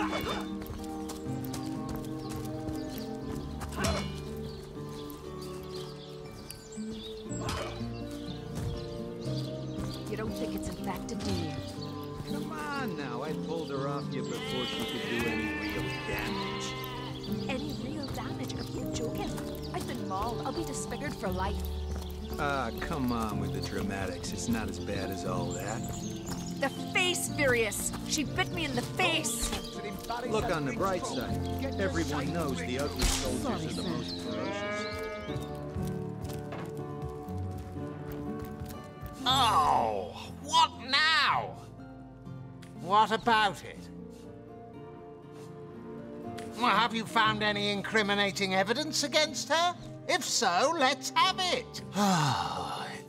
You don't think it's infected, do you? Come on now, I pulled her off you before she could do any real damage. Any real damage? Are you joking? I've been mauled. I'll be disfigured for life. Ah, come on with the dramatics. It's not as bad as all that. The face, Furious! She bit me in the face! Look on the bright side. Everyone knows the ugly soldiers are the most ferocious. Oh, what now? What about it? Well, have you found any incriminating evidence against her? If so, let's have it.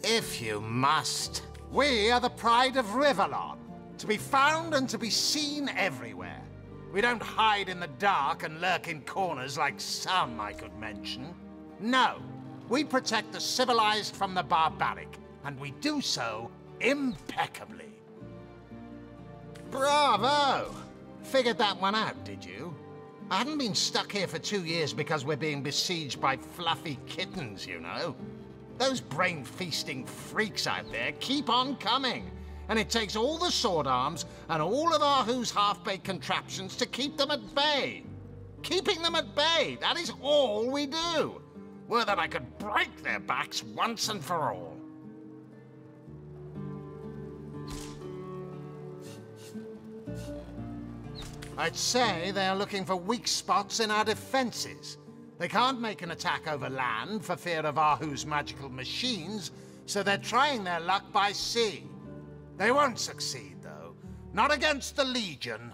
If you must. We are the pride of Rivellon, to be found and to be seen everywhere. We don't hide in the dark and lurk in corners like some I could mention. No, we protect the civilized from the barbaric, and we do so impeccably. Bravo! Figured that one out, did you? I haven't been stuck here for 2 years because we're being besieged by fluffy kittens, you know. Those brain-feasting freaks out there keep on coming, and it takes all the sword arms and all of Ahu's half-baked contraptions to keep them at bay. Keeping them at bay, that is all we do. Were that I could break their backs once and for all. I'd say they're looking for weak spots in our defenses. They can't make an attack over land for fear of Ahu's magical machines, so they're trying their luck by sea. They won't succeed, though. Not against the Legion.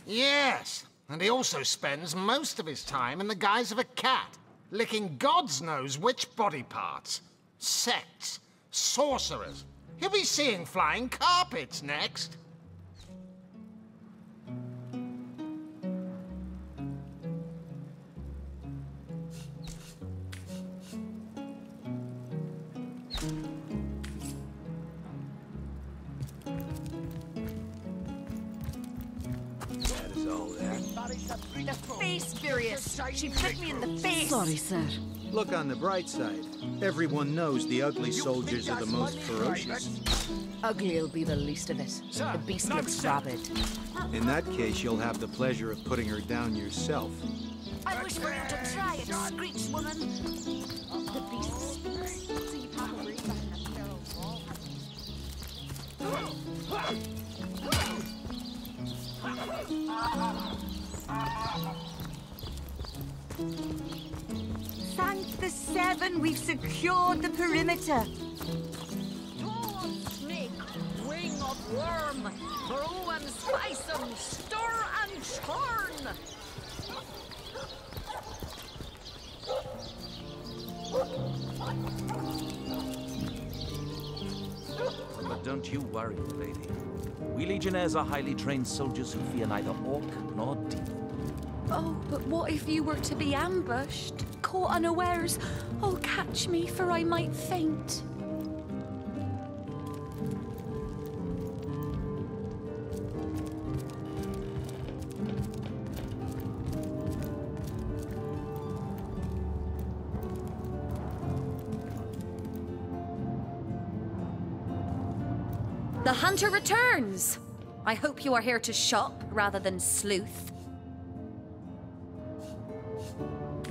Yes, and he also spends most of his time in the guise of a cat, licking God's knows which body parts. Sects, sorcerers. He'll be seeing flying carpets next. The face, Furious! She bit me in the face! Sorry, sir. Look on the bright side. Everyone knows the ugly soldiers are the most ferocious. Ugly'll be the least of it. The beast looks rabid. In that case, you'll have the pleasure of putting her down yourself. I wish for you to try it, Screech woman! The beast speaks, so you can't read behind that sparrow's wall. Thank the Seven, we've secured the perimeter. Toe of snake, wing of worm, brew and spice 'em, stir and churn. But don't you worry, lady. We Legionnaires are highly trained soldiers who fear neither orc nor demon. Oh, but what if you were to be ambushed? Caught unawares? Oh, catch me, for I might faint. The hunter returns! I hope you are here to shop rather than sleuth.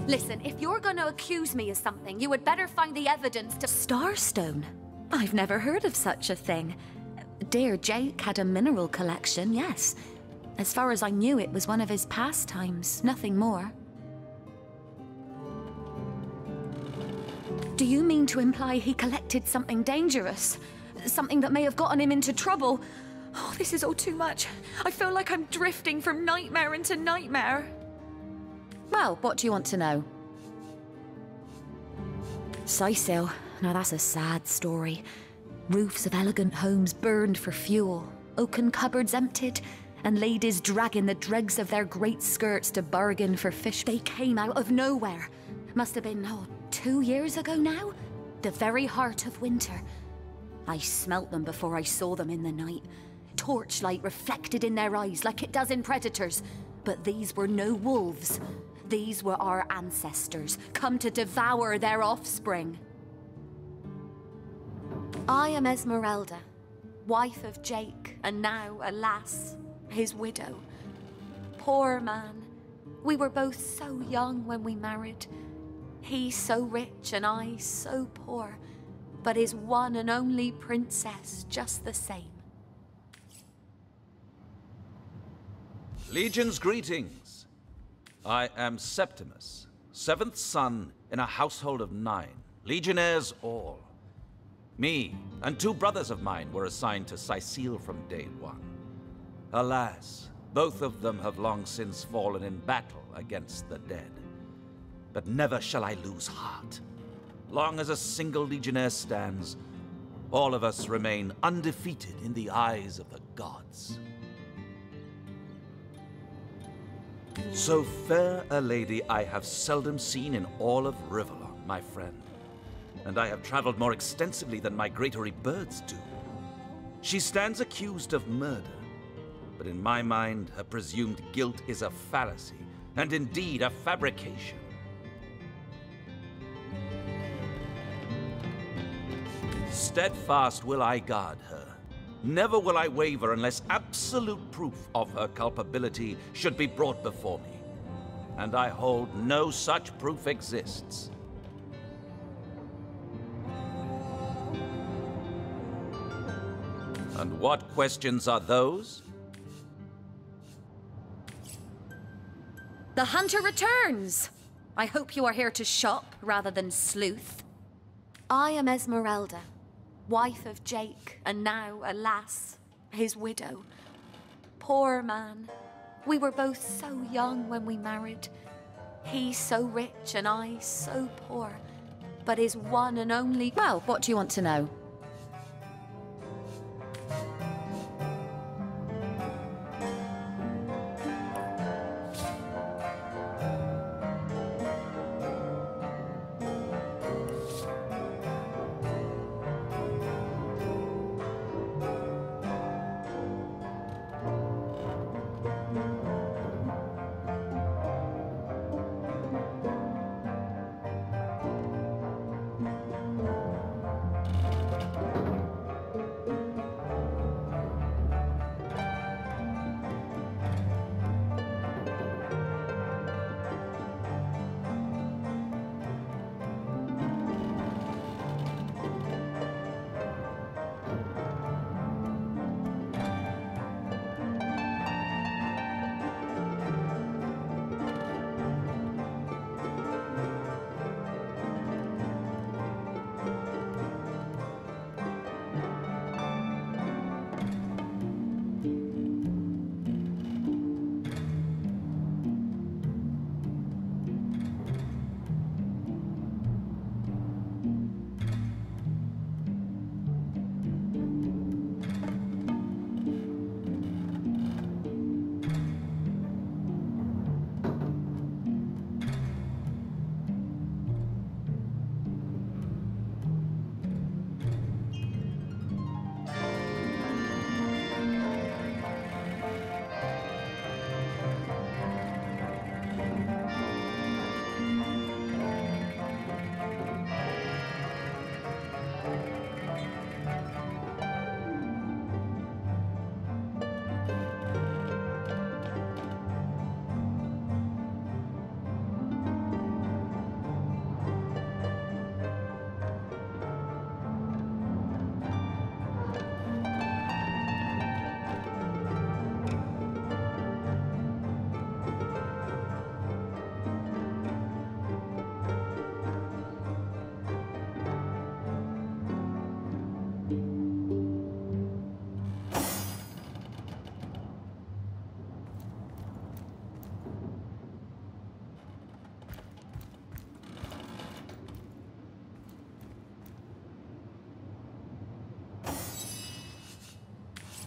Listen, if you're gonna accuse me of something, you would better find the evidence to— Starstone? I've never heard of such a thing. Dear Jake had a mineral collection, yes. As far as I knew, it was one of his pastimes, nothing more. Do you mean to imply he collected something dangerous? Something that may have gotten him into trouble? Oh, this is all too much. I feel like I'm drifting from nightmare into nightmare. Well, what do you want to know? Sisal. Now that's a sad story. Roofs of elegant homes burned for fuel, oaken cupboards emptied, and ladies dragging the dregs of their great skirts to bargain for fish. They came out of nowhere. Must have been, 2 years ago now? The very heart of winter. I smelt them before I saw them in the night. torchlight reflected in their eyes like it does in predators. But these were no wolves. These were our ancestors, come to devour their offspring. I am Esmeralda, wife of Jake, and now, alas, his widow. Poor man. We were both so young when we married. He so rich and I so poor, but his one and only princess just the same. Legion's greetings. I am Septimus, 7th son in a household of 9, legionnaires all. Me and 2 brothers of mine were assigned to Sicile from day 1. Alas, both of them have long since fallen in battle against the dead. But never shall I lose heart. Long as a single legionnaire stands, all of us remain undefeated in the eyes of the gods. So fair a lady I have seldom seen in all of Rivellon, my friend. And I have traveled more extensively than migratory birds do. She stands accused of murder, but in my mind, her presumed guilt is a fallacy, and indeed a fabrication. Steadfast will I guard her. Never will I waver unless absolute proof of her culpability should be brought before me. And I hold no such proof exists. And what questions are those? The hunter returns! I hope you are here to shop rather than sleuth. I am Esmeralda, wife of Jake, and now, alas, his widow. Poor man. We were both so young when we married. He so rich and I so poor. But his one and only... Well, what do you want to know?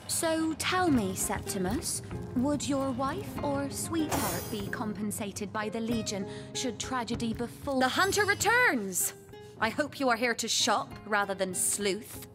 So tell me, Septimus, would your wife or sweetheart be compensated by the Legion should tragedy befall? The hunter returns! I hope you are here to shop rather than sleuth.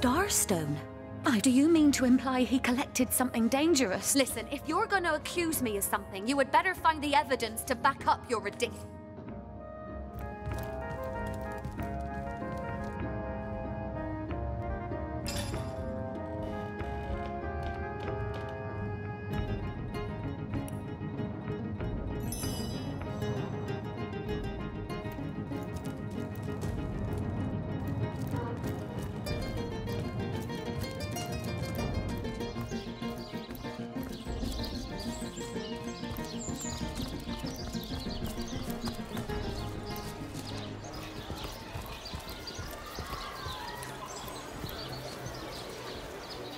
Starstone? Aye, do you mean to imply he collected something dangerous? Listen, if you're gonna accuse me of something, you would better find the evidence to back up your ridiculous...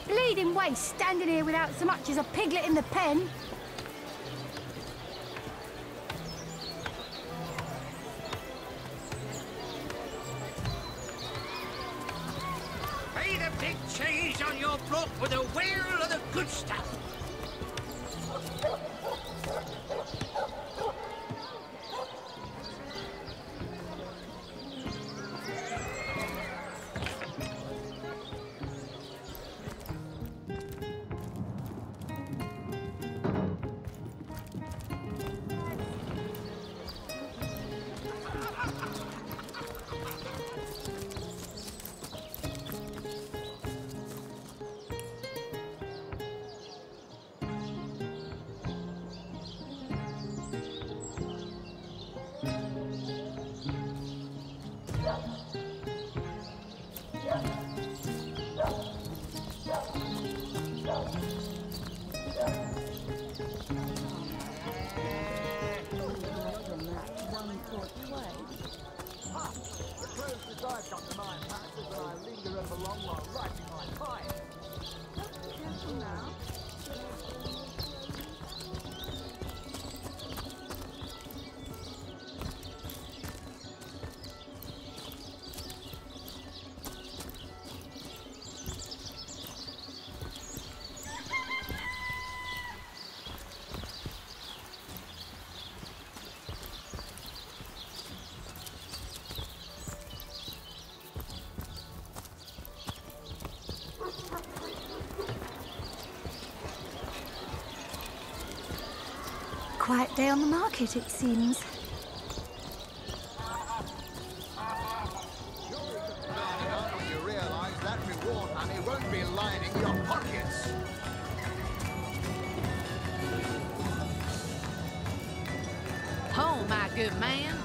Bleeding waste, standing here without so much as a piglet in the pen. Pay the big cheese on your block with a wheel of the good stuff. Quiet day on the market, it seems. You realize that reward money won't be lining your pockets. Oh, my good man.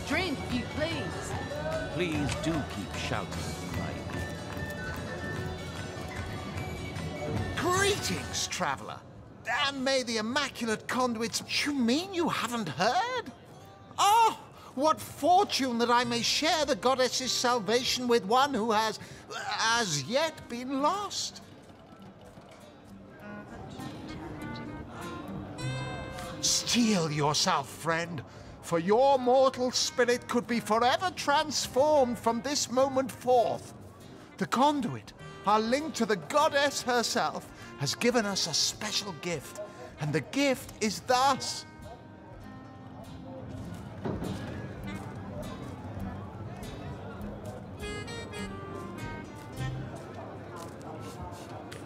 Drink, if you please. Please do keep shouting, right? Greetings, traveler. And may the Immaculate Conduits... You mean you haven't heard? Oh, what fortune that I may share the goddess's salvation with one who has, as yet, been lost. Steel yourself, friend, for your mortal spirit could be forever transformed from this moment forth. The Conduit, our link to the goddess herself, has given us a special gift, and the gift is thus.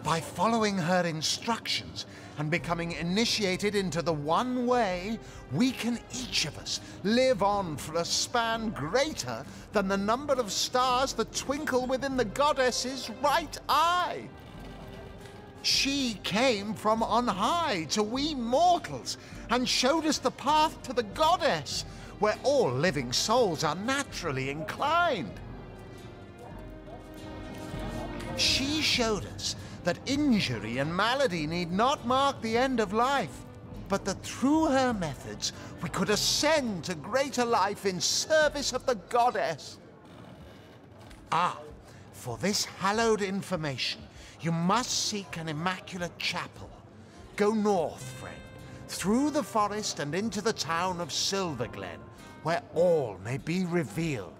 By following her instructions and becoming initiated into the one way, we can each of us live on for a span greater than the number of stars that twinkle within the goddess's right eye. She came from on high to we mortals and showed us the path to the goddess, where all living souls are naturally inclined. She showed us that injury and malady need not mark the end of life, but that through her methods we could ascend to greater life in service of the goddess. Ah, for this hallowed information, you must seek an immaculate chapel. Go north, friend, through the forest and into the town of Silverglen, where all may be revealed.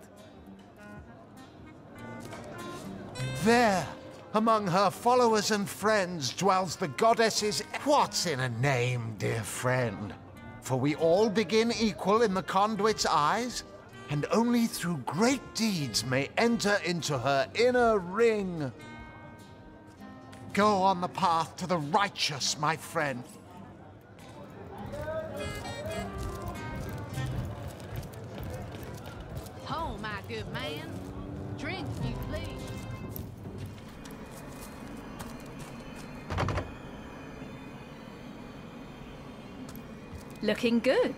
There, among her followers and friends, dwells the goddess's... What's in a name, dear friend? For we all begin equal in the Conduit's eyes, and only through great deeds may enter into her inner ring. Go on the path to the righteous, my friend. Oh, my good man. Drink, if you please. Looking good.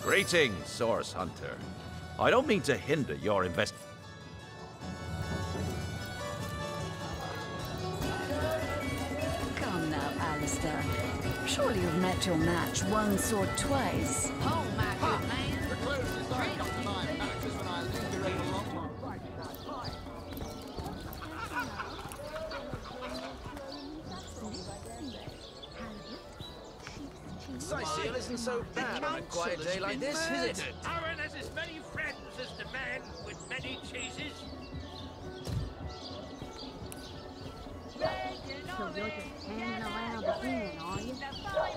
Greetings, Source Hunter. I don't mean to hinder your invest. Come now, Alistair. Surely you've met your match once or twice. Oh, my good man. The closest I got to my match is when I lingered along. Sightseeing isn't so bad on a quiet day like this, is it? Aaron has as many friends as the man with many cheeses. So you're just hanging around the inn, are you?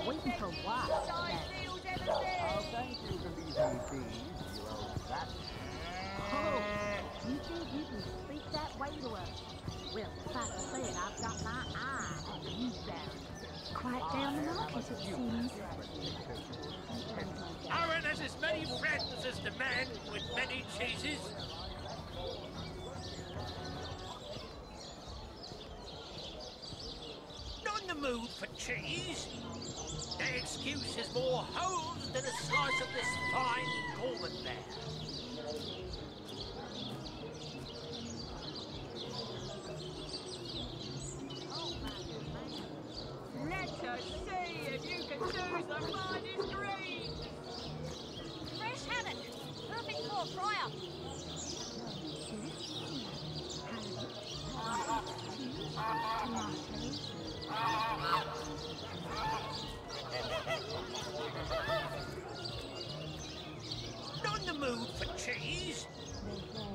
Waiting for what? Oh, thank you for leaving me be, you old rat. Oh, you think you can speak that way to us? Well, like I said, I've got my eye on you, Baron. Quite down the market, it seems. Aaron has as many friends as the man with many cheeses. Not in the mood for cheese. Their excuse is more holes than a slice of this fine Gorman there. Let us see if you can choose the finest greens. Fresh haddock. Perfect for a fryer. Not in the mood for cheese.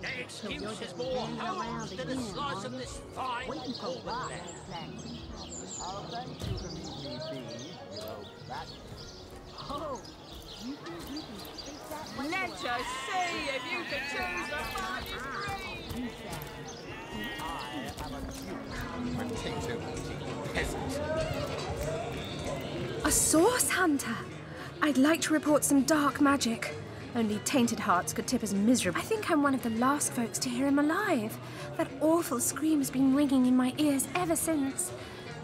Their excuse is more holes than a slice of this fine Waiting for Gorman what, there. exactly? Oh, thank you for leaving me be, you old rat. Oh, you think you can speak that way Let to us see if you can choose the finest greens. I am a potato-eating peasant. A source hunter! I'd like to report some dark magic. Only tainted hearts could tip us miserable. I think I'm one of the last folks to hear him alive. That awful scream has been ringing in my ears ever since.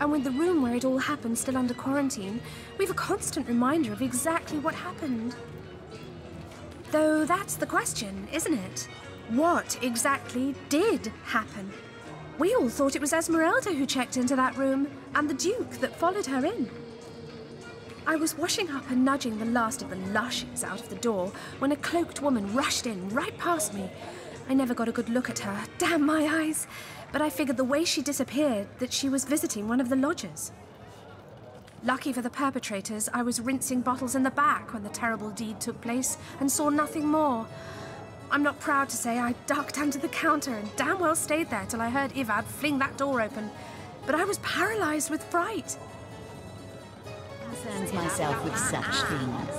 And with the room where it all happened still under quarantine, we've a constant reminder of exactly what happened. Though that's the question, isn't it? What exactly did happen? We all thought it was Esmeralda who checked into that room, and the Duke that followed her in. I was washing up and nudging the last of the lushes out of the door when a cloaked woman rushed in right past me. I never got a good look at her, damn my eyes, but I figured the way she disappeared that she was visiting one of the lodgers. Lucky for the perpetrators, I was rinsing bottles in the back when the terrible deed took place and saw nothing more. I'm not proud to say I ducked under the counter and damn well stayed there till I heard Ivad fling that door open, but I was paralyzed with fright. Concerns myself with such things.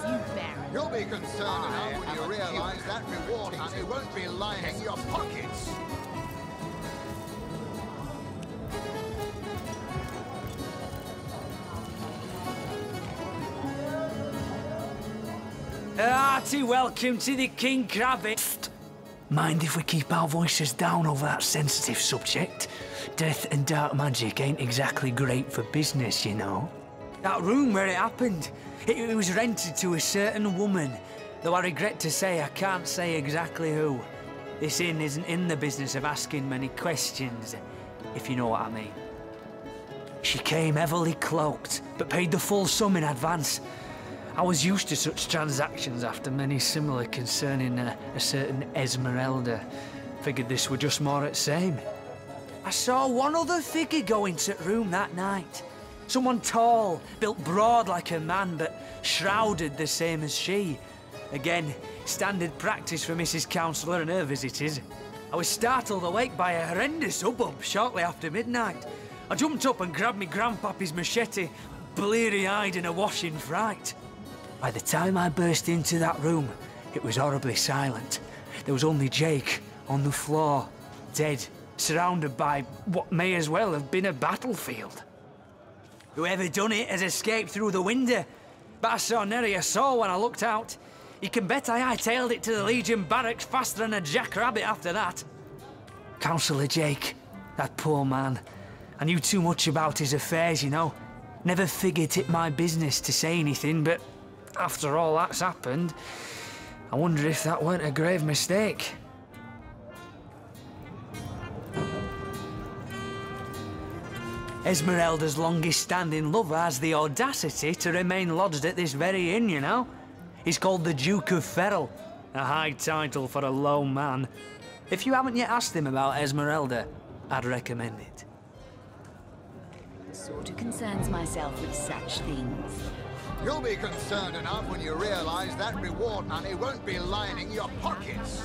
You'll be concerned enough when you realise that reward honey won't be lining your pockets. Hearty welcome to the King Crabbit. Mind if we keep our voices down over that sensitive subject? Death and dark magic ain't exactly great for business, you know. That room where it happened, it was rented to a certain woman, though I regret to say I can't say exactly who. This inn isn't in the business of asking many questions, if you know what I mean. She came heavily cloaked, but paid the full sum in advance. I was used to such transactions after many similar concerning a certain Esmeralda. Figured this were just more at same. I saw one other figure go into the room that night. Someone tall, built broad like a man, but shrouded the same as she. Again, standard practice for Mrs. Councillor and her visitors. I was startled awake by a horrendous hubbub shortly after midnight. I jumped up and grabbed me grandpappy's machete, bleary-eyed and awash in fright. By the time I burst into that room, it was horribly silent. There was only Jake on the floor, dead, surrounded by what may as well have been a battlefield. Whoever done it has escaped through the window, but I saw nary a soul when I looked out. You can bet I hightailed it to the Legion barracks faster than a jackrabbit after that. Councillor Jake, that poor man. I knew too much about his affairs, you know. Never figured it my business to say anything, but after all that's happened, I wonder if that weren't a grave mistake. Esmeralda's longest-standing lover has the audacity to remain lodged at this very inn, you know. He's called the Duke of Ferrell, a high title for a low man. If you haven't yet asked him about Esmeralda, I'd recommend it. Sort of concerns myself with such things. You'll be concerned enough when you realize that reward money won't be lining your pockets.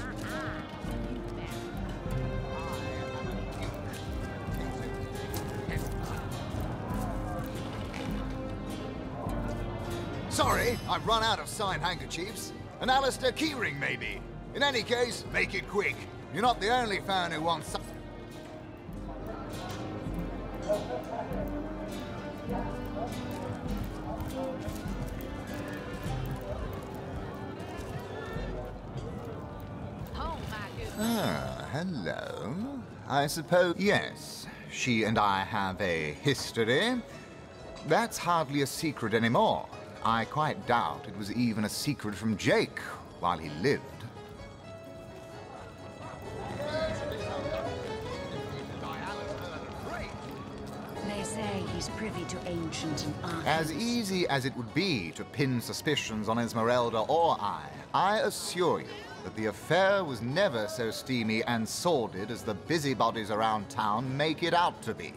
Sorry, I've run out of signed handkerchiefs. An Alistair keyring, maybe. In any case, make it quick. You're not the only fan who wants some... Ah, hello. I suppose... Yes, she and I have a history. That's hardly a secret anymore. I quite doubt it was even a secret from Jake while he lived. They say he's privy to ancient and arcane... As easy as it would be to pin suspicions on Esmeralda or I assure you that the affair was never so steamy and sordid as the busybodies around town make it out to be.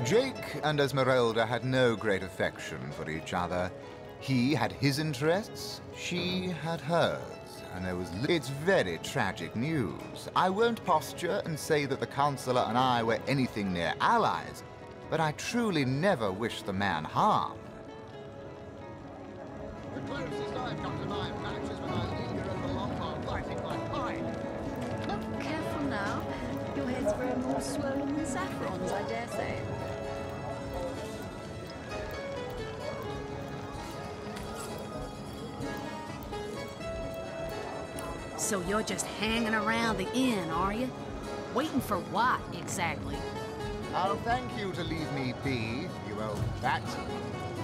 Jake and Esmeralda had no great affection for each other. He had his interests, she had hers, and there was... It's very tragic news. I won't posture and say that the Councillor and I were anything near allies, but I truly never wished the man harm. The closest I've come to my match is when I linger over Lombard lighting my pine. Oh, careful now. Your head's very more swollen than Saffron's, I dare say. So you're just hanging around the inn, are you? Waiting for what, exactly? I'll thank you to leave me be, you old bat.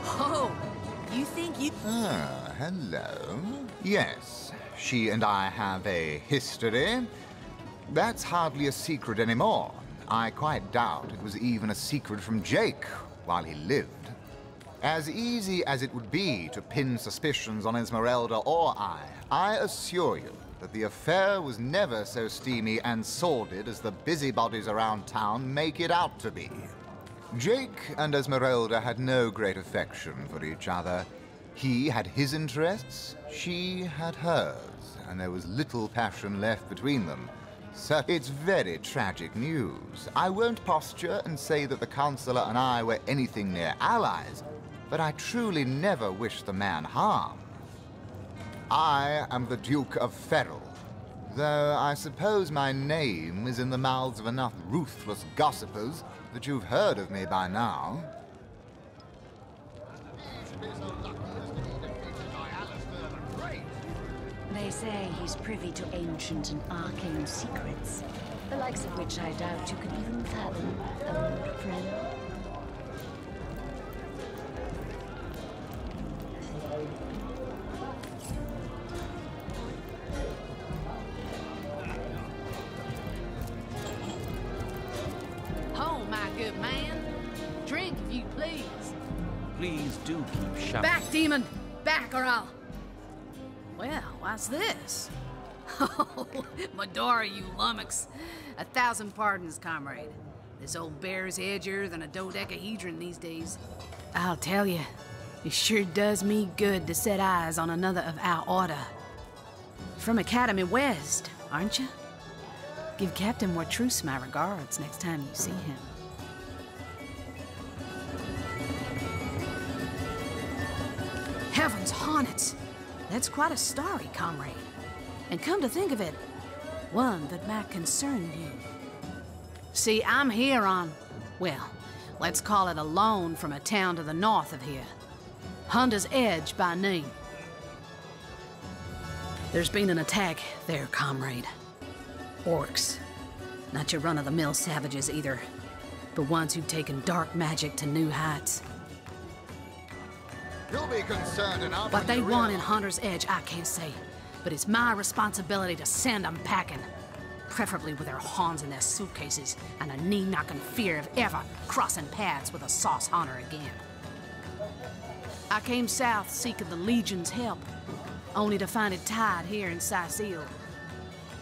Oh, you think you... Ah, hello. Yes, she and I have a history. That's hardly a secret anymore. I quite doubt it was even a secret from Jake while he lived. As easy as it would be to pin suspicions on Esmeralda or I assure you that the affair was never so steamy and sordid as the busybodies around town make it out to be. Jake and Esmeralda had no great affection for each other. He had his interests, she had hers, and there was little passion left between them. So it's very tragic news. I won't posture and say that the Councillor and I were anything near allies, but I truly never wished the man harm. I am the Duke of Ferrell, though I suppose my name is in the mouths of enough ruthless gossipers that you've heard of me by now. They say he's privy to ancient and arcane secrets, the likes of which I doubt you could even fathom, old friend. if you please. Please do keep shouting. Back, demon! Back, or I'll... Well, what's this? Oh, Medora, you lummox. 1,000 pardons, comrade. This old bear's edgier than a dodecahedron these days. I'll tell you, it sure does me good to set eyes on another of our order. From Academy West, aren't you? Give Captain Wartruce my regards next time you see him. Heavens hornets! That's quite a story, comrade. And come to think of it, one that might concern you. See, I'm here on, well, let's call it a loan from a town to the north of here. Hunter's Edge by name. There's been an attack there, comrade. Orcs. Not your run-of-the-mill savages either, but ones who've taken dark magic to new heights. You'll be concerned enough. What they want in Hunter's Edge, I can't say, but it's my responsibility to send them packing. Preferably with their horns in their suitcases and a knee-knocking fear of ever crossing paths with a sauce hunter again. I came south seeking the Legion's help, only to find it tied here in Cicele.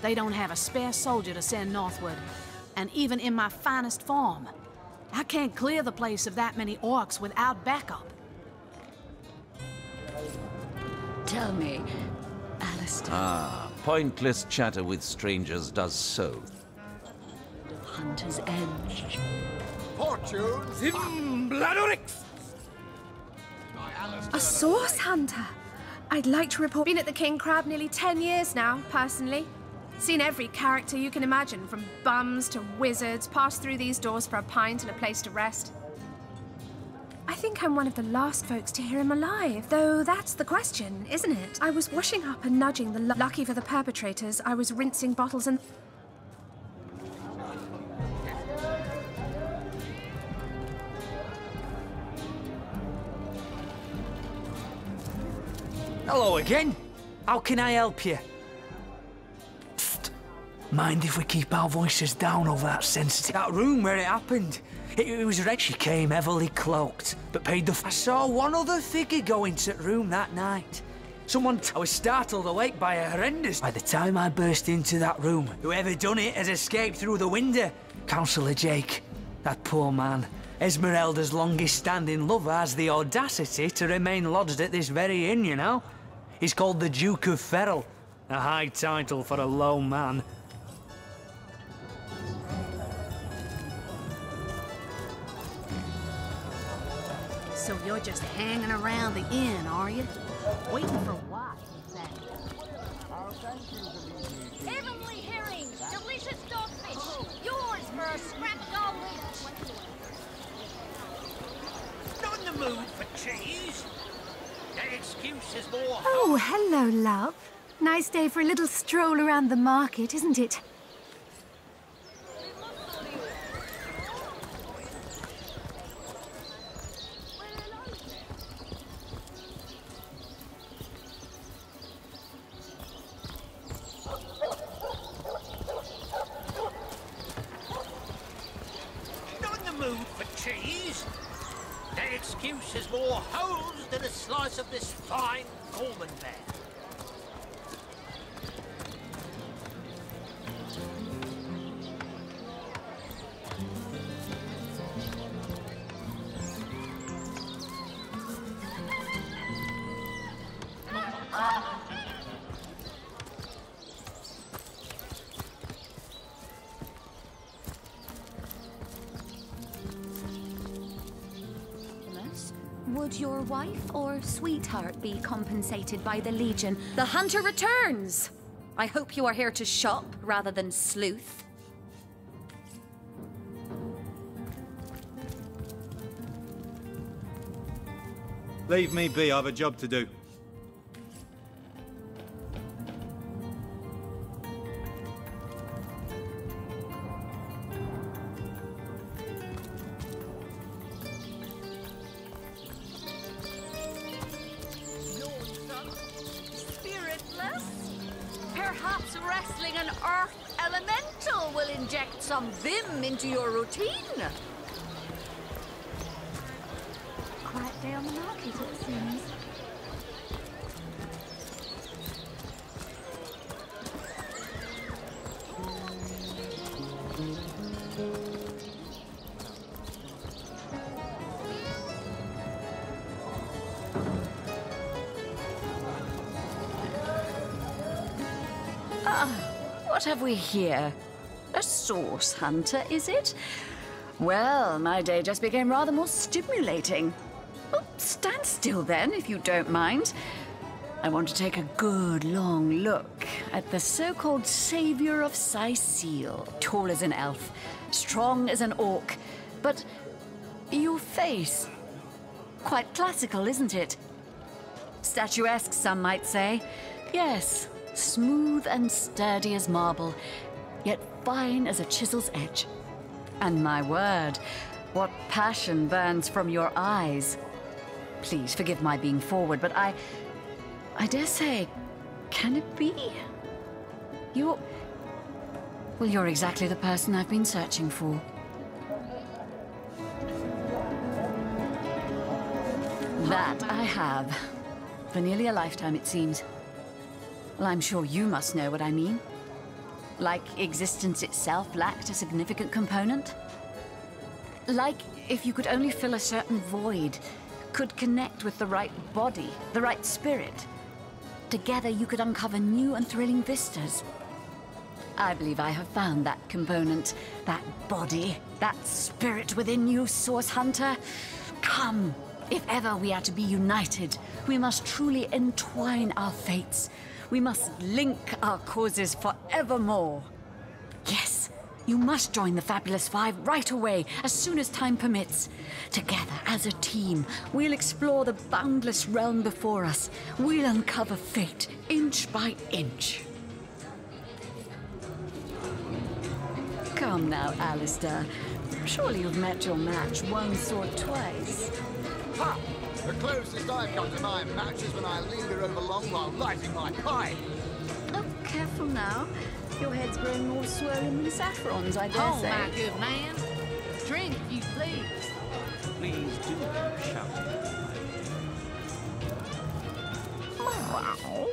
They don't have a spare soldier to send northward, and even in my finest form, I can't clear the place of that many orcs without backup. Tell me, Alistair. Ah, pointless chatter with strangers does so. Hunter's Edge. Fortunes! Zimbladorix! A source hunter? I'd like to report. Been at the King Crab nearly 10 years now, personally. Seen every character you can imagine, from bums to wizards, passed through these doors for a pint and a place to rest. I think I'm one of the last folks to hear him alive, though that's the question, isn't it? I was washing up and nudging the lucky for the perpetrators. I was rinsing bottles and... Hello again. How can I help you? Psst. Mind if we keep our voices down over that sensitive... That room where it happened. It was right. She came heavily cloaked, but paid the... I saw one other figure go into the room that night. Someone... I was startled awake by a horrendous... By the time I burst into that room, whoever done it has escaped through the window. Councillor Jake, that poor man, Esmeralda's longest-standing lover, has the audacity to remain lodged at this very inn, you know? He's called the Duke of Ferrell, a high title for a low man. So you're just hanging around the inn, are you? Waiting for what, exactly? Heavenly herring, delicious dogfish, yours for a scrap gold. Not in the mood for cheese. That excuse is more... Oh, hello, love. Nice day for a little stroll around the market, isn't it? Not in the mood for cheese. That excuse is more holes than a slice of this fine Gormanbear. Would your wife or sweetheart be compensated by the Legion? The hunter returns! I hope you are here to shop rather than sleuth. Leave me be, I have a job to do. Perhaps wrestling an earth elemental will inject some vim into your routine. Quiet day on the market, it seems. What have we here? A source hunter, is it? Well, my day just became rather more stimulating. Oh, stand still then, if you don't mind. I want to take a good long look at the so-called savior of Sicile. Tall as an elf, strong as an orc, but your face, quite classical, isn't it? Statuesque, some might say. Yes. Smooth and sturdy as marble, yet fine as a chisel's edge. And my word, what passion burns from your eyes. Please forgive my being forward, but I dare say, can it be? Well, you're exactly the person I've been searching for. That I have. For nearly a lifetime, it seems. Well, I'm sure you must know what I mean. Like existence itself lacked a significant component. Like if you could only fill a certain void, could connect with the right body, the right spirit. Together you could uncover new and thrilling vistas. I believe I have found that component, that body, that spirit within you, Source Hunter. Come, if ever we are to be united, we must truly entwine our fates. We must link our causes forevermore. Yes, you must join the Fabulous Five right away, as soon as time permits. Together, as a team, we'll explore the boundless realm before us. We'll uncover fate, inch by inch. Come now, Alistair. Surely you've met your match once or twice. Ha! The closest I've come to my match is when I linger over long while lighting my pipe. Oh, careful now. Your head's growing more swollen than saffron's, I dare say. Oh, my good man. Drink, if you please. Please do shout. Wow.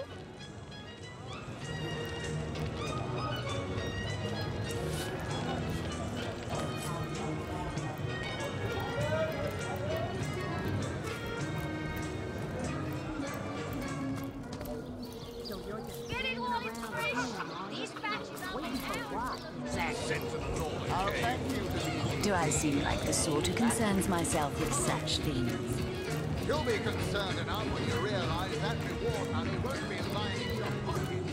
Do I seem like the sort who concerns myself with such things? You'll be concerned enough when you realize that reward money won't be lying in your pocket.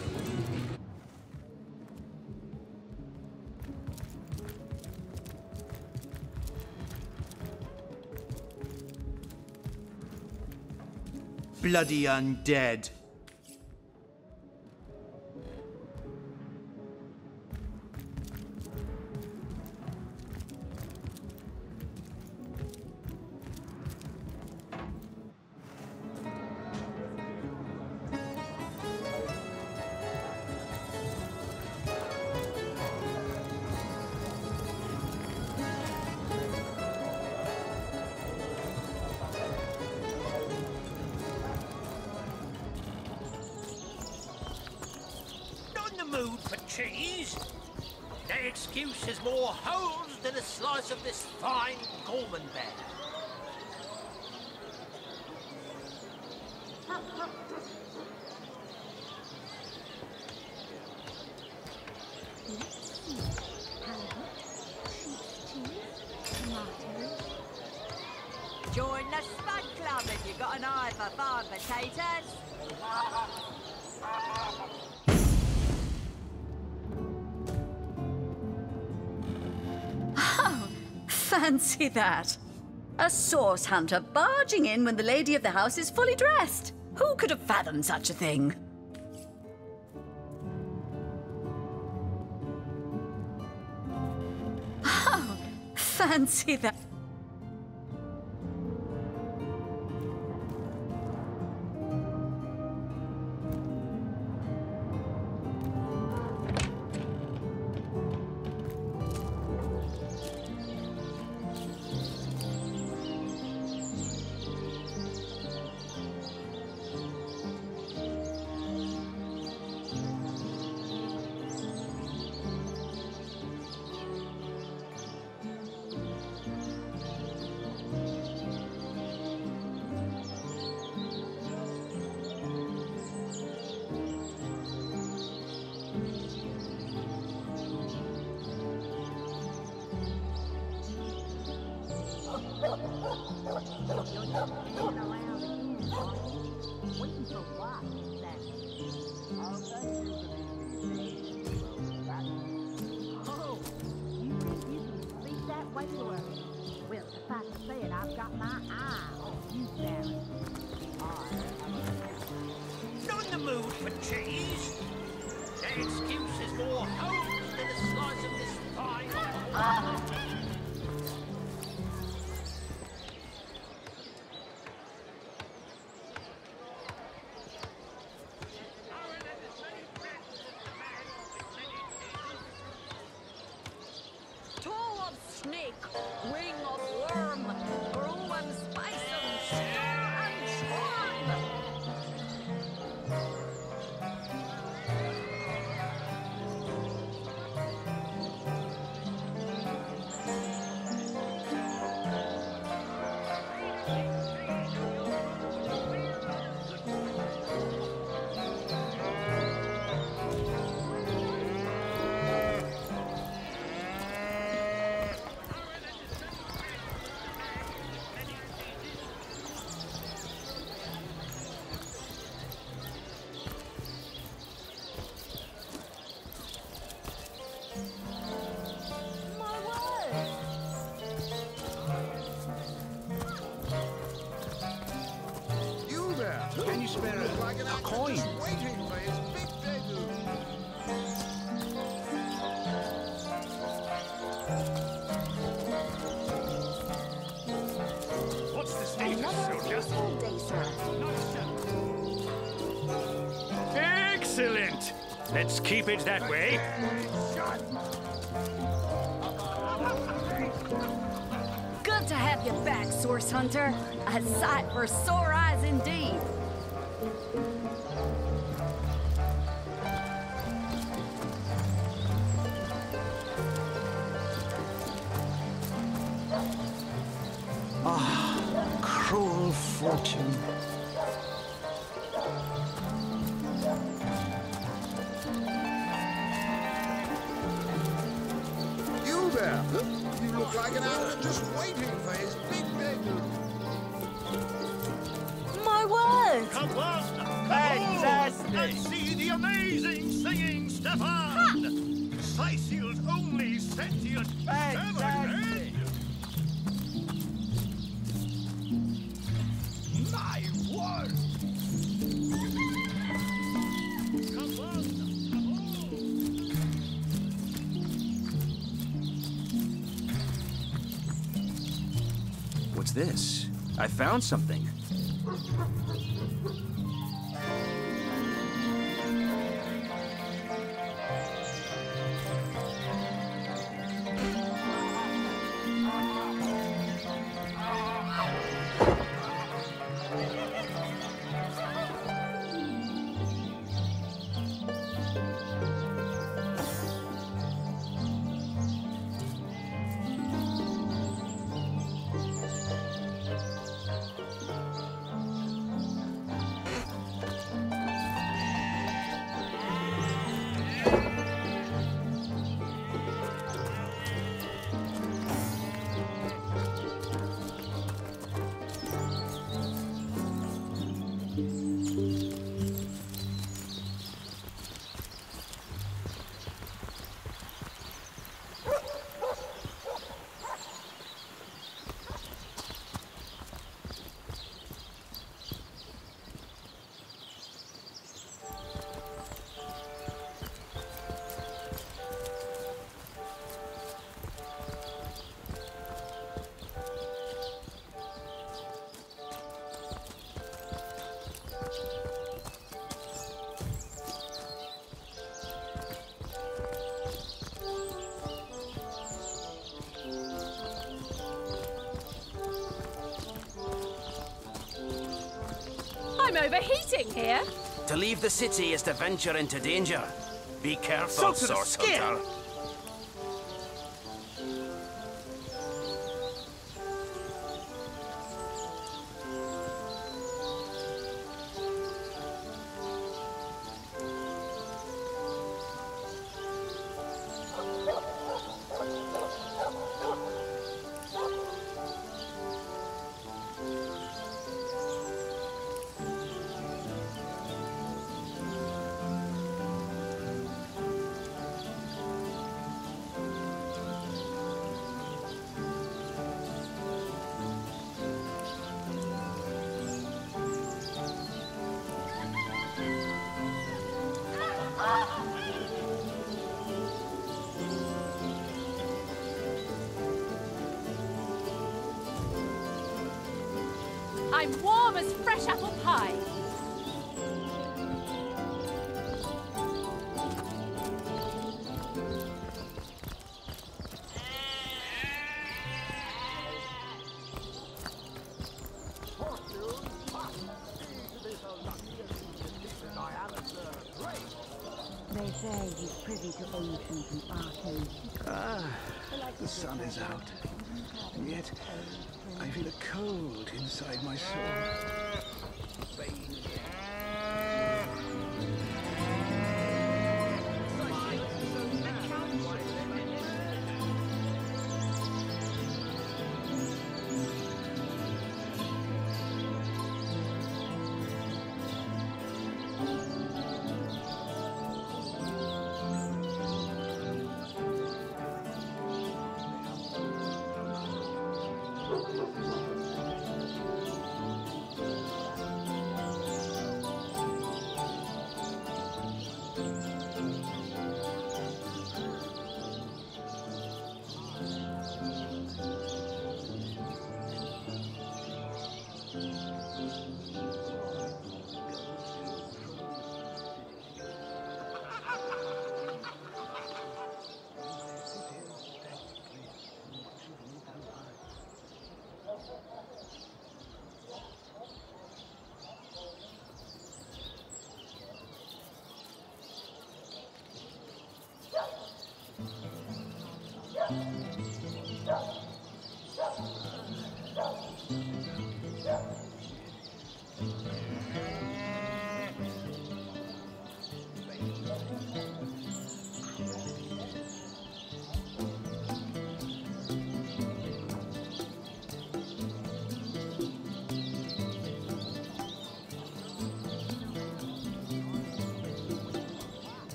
Bloody undead. Mood for cheese? The excuse is more holes than a slice of this fine Gorman bear. Join the Spud Club if you got an eye for farm potatoes. Fancy that! A source hunter barging in when the lady of the house is fully dressed. Who could have fathomed such a thing? Oh, fancy that! Waiting for what, Oh, you think you can speak that way to her? Well, suffice to say it, I've got my eye on you, Baron. Not in the mood for cheese. That excuse is more holes than a slice of this fine. Toe of snake, wing of worm, brew and spice and stir and churn. You there? Can you spare a coin? Just waiting for his big debut. What's the status, soldier? Excellent! Let's keep it that way. Good to have you back, Source Hunter. A sight for sore eyes indeed. Cruel fortune. You there? You look like an actor just waiting for his big debut. My word! Come on! Fantastic! And see the amazing singing Stefan! Sicil's only sentient Fantastic! My word! Come on! What's this? I found something. I'm overheating here. To leave the city is to venture into danger. Be careful, Salt to the Source skin. Hunter. I'm warm as fresh apple pie. They say he's privy to ancient and arcane. Ah, the sun is out. And yet, I feel a cold inside my soul.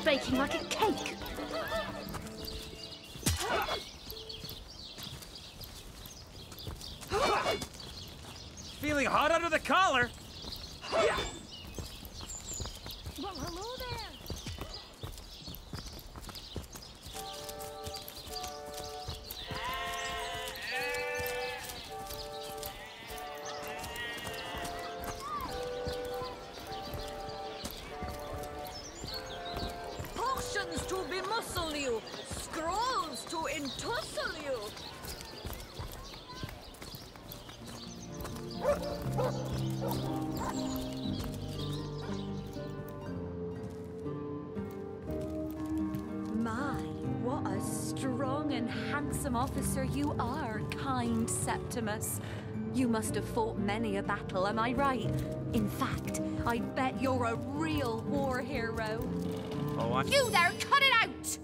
Baking like a cake. Feeling hot under the collar? Well, hello there. Potions to bemuscle you, scrolls to entussle you. My, what a strong and handsome officer you are, kind Septimus. You must have fought many a battle, am I right? In fact, I bet you're a real war hero. Oh, You there, cut it out!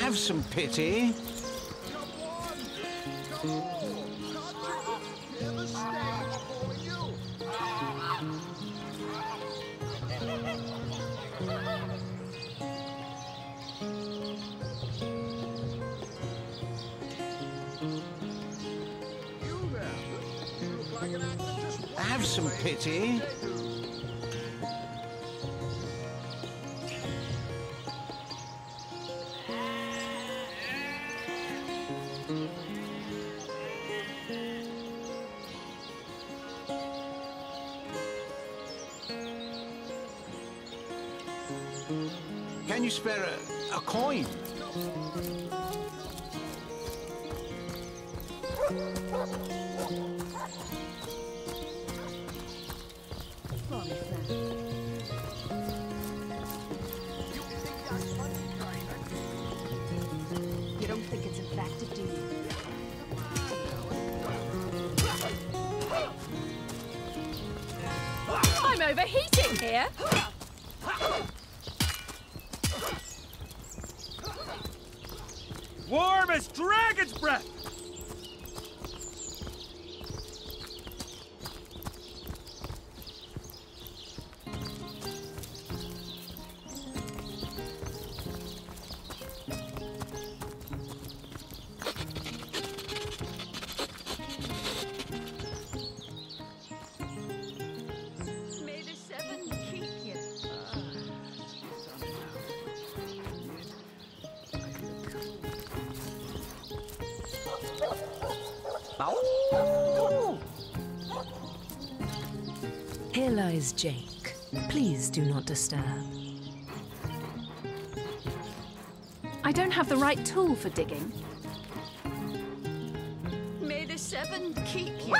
Have some pity. Have some pity. Can you spare a coin? Sorry, sir. You don't think it's effective, do you? I'm overheating here. Warm as dragon's breath! May the seven keep you. Here lies Jake. Please do not disturb. I don't have the right tool for digging. May the seven keep you.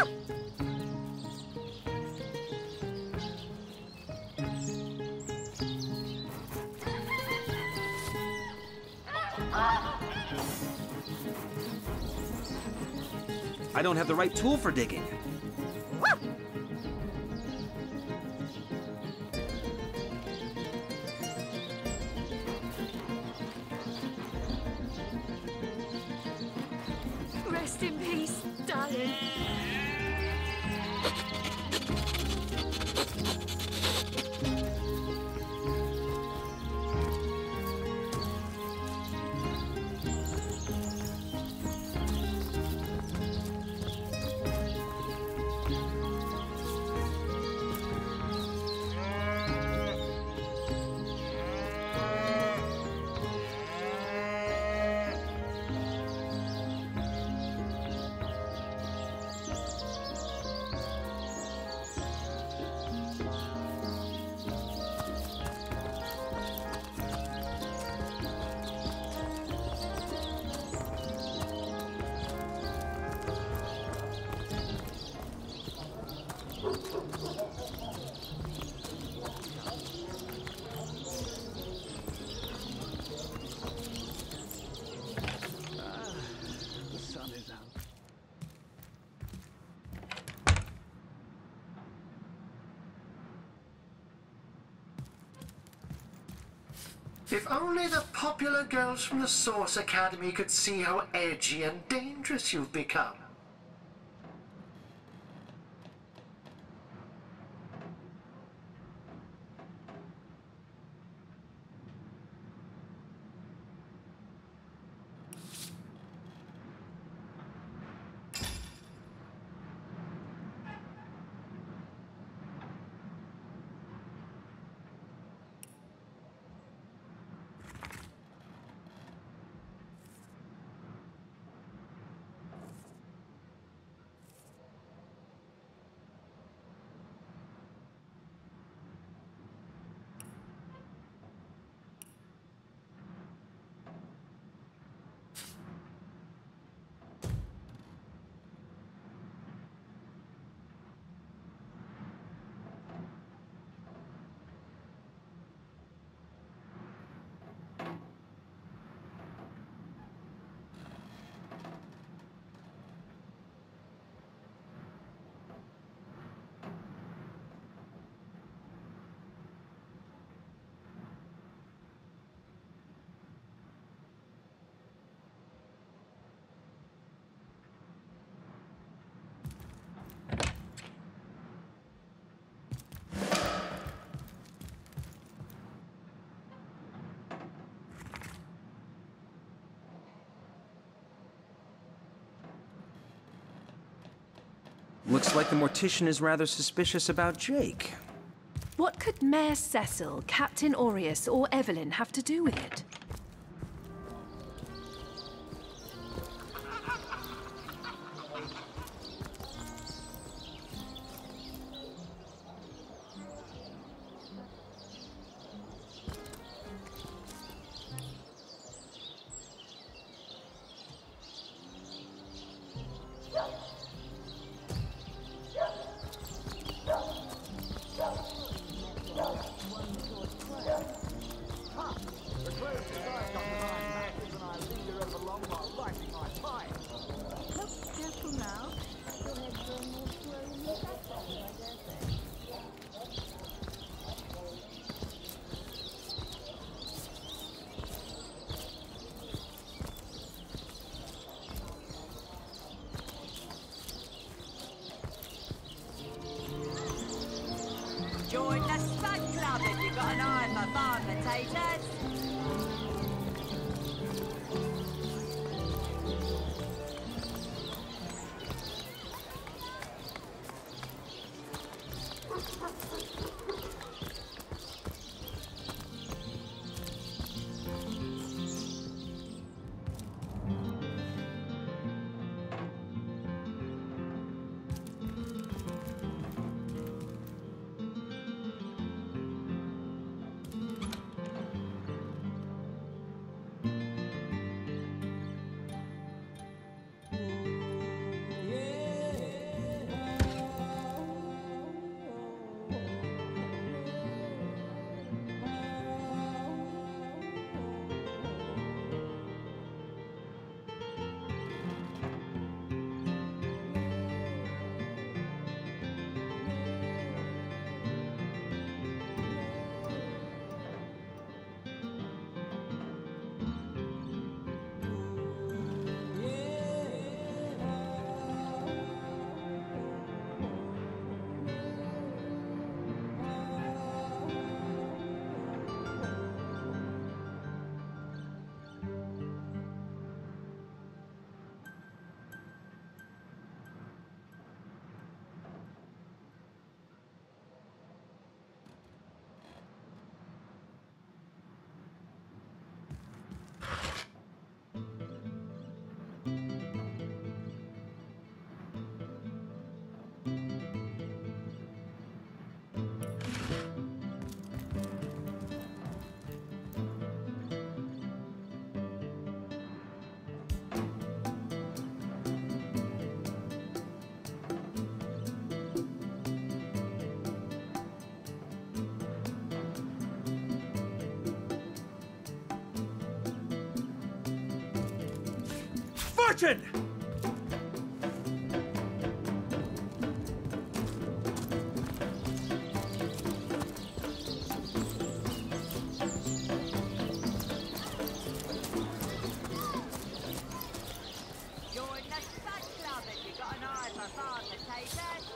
I don't have the right tool for digging. Rest in peace, darling. The sun is out. If only the popular girls from the Source Academy could see how edgy and dangerous you've become. Looks like the mortician is rather suspicious about Jake. What could Mayor Cecil, Captain Aureus, or Evelyn have to do with it? Join the Spud Club if you've got an eye for farm potatoes. Fortune! Join the Spud Club if you've got an eye for farm potatoes.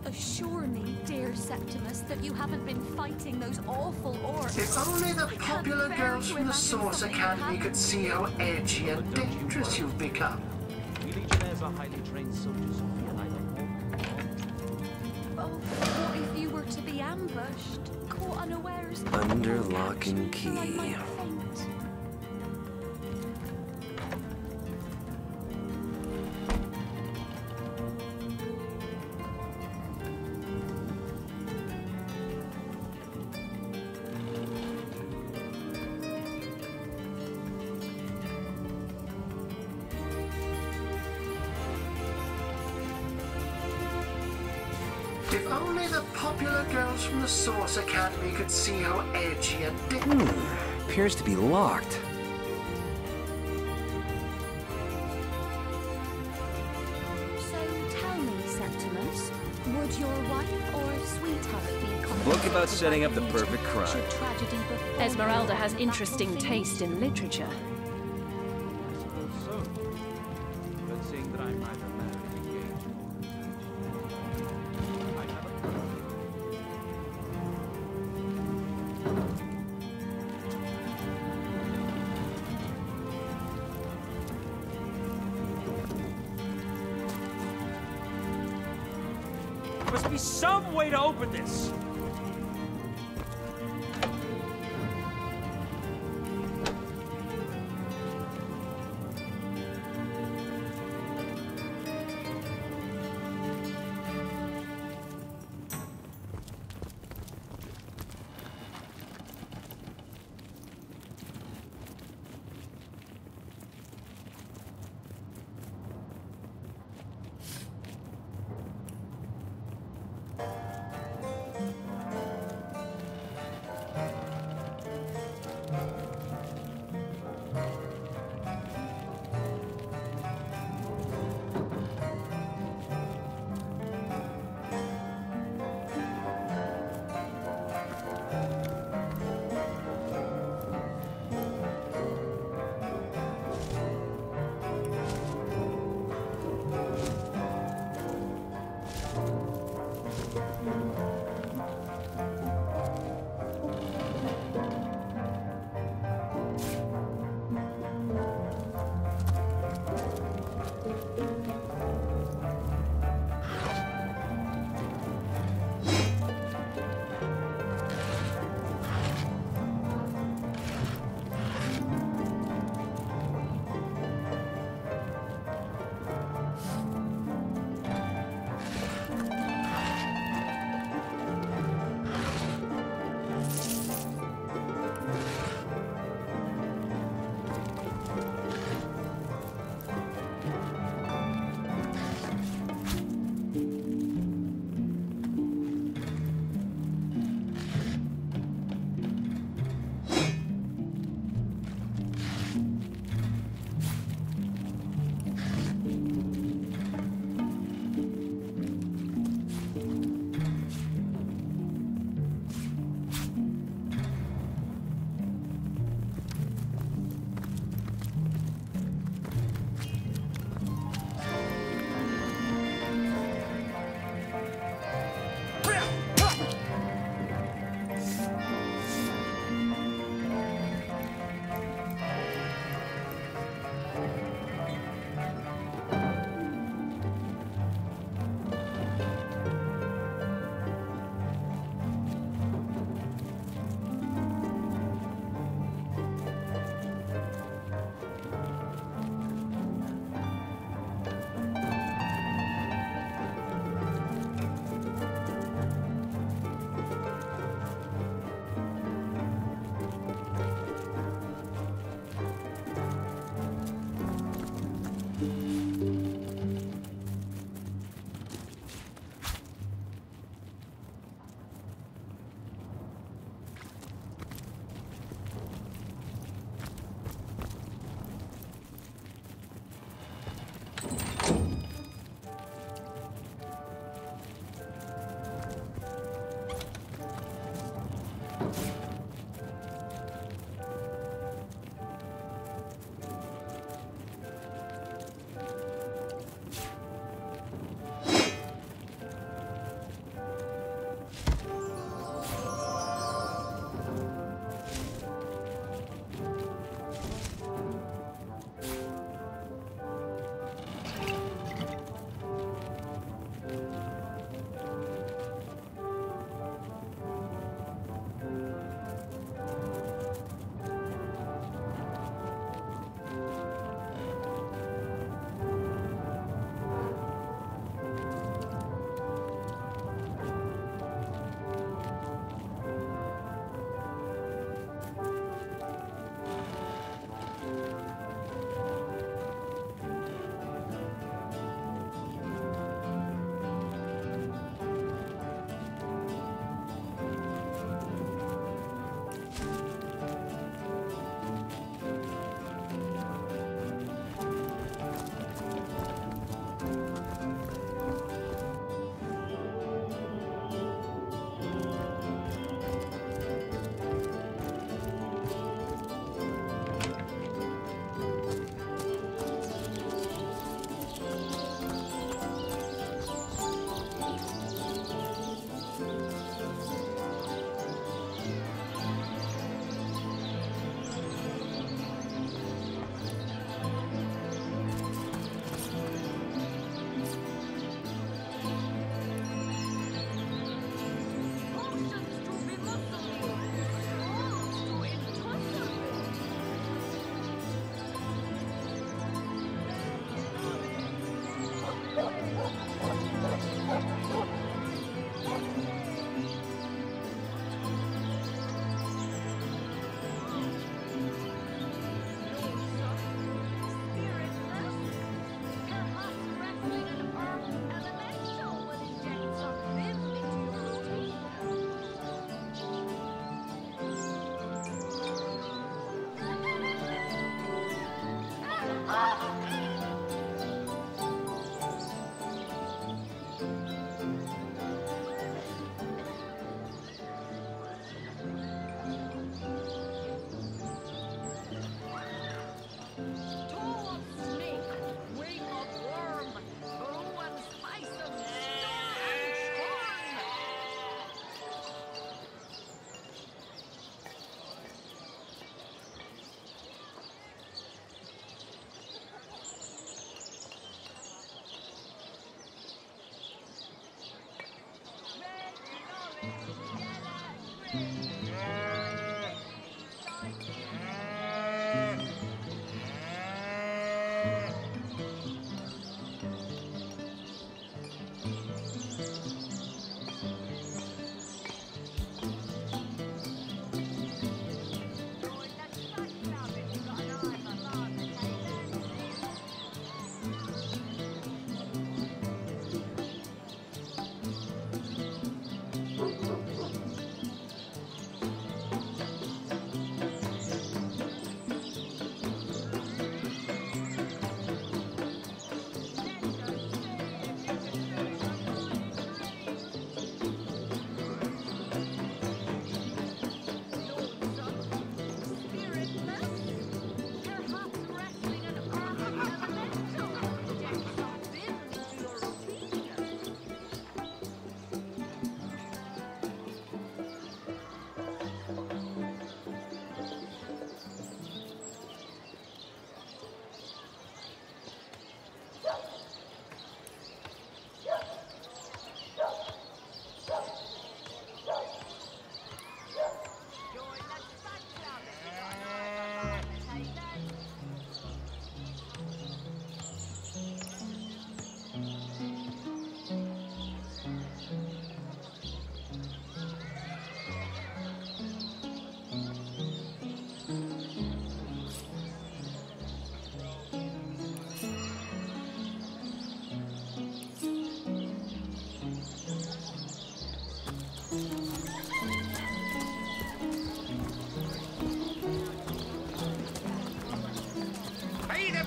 Assure me, dear Septimus, that you haven't been fighting those awful orcs. If only the I can't popular bear girls to from the imagine Source something Academy happened. could see how edgy and dangerous you've become. We Legionnaires are highly trained soldiers who feel neither Oh, what if you were to be ambushed, caught unawares? Under lock and Actually, I key. might faint. If only only the popular girls from the Source Academy could see how edgy and Appears to be locked. So tell me, Septimus, would your wife or sweetheart be Book about setting up the perfect crime. should tragedy befall Esmeralda you has or interesting battle taste in literature. So, but seeing that I'm neither married nor engaged, I have a Must be some way to open this.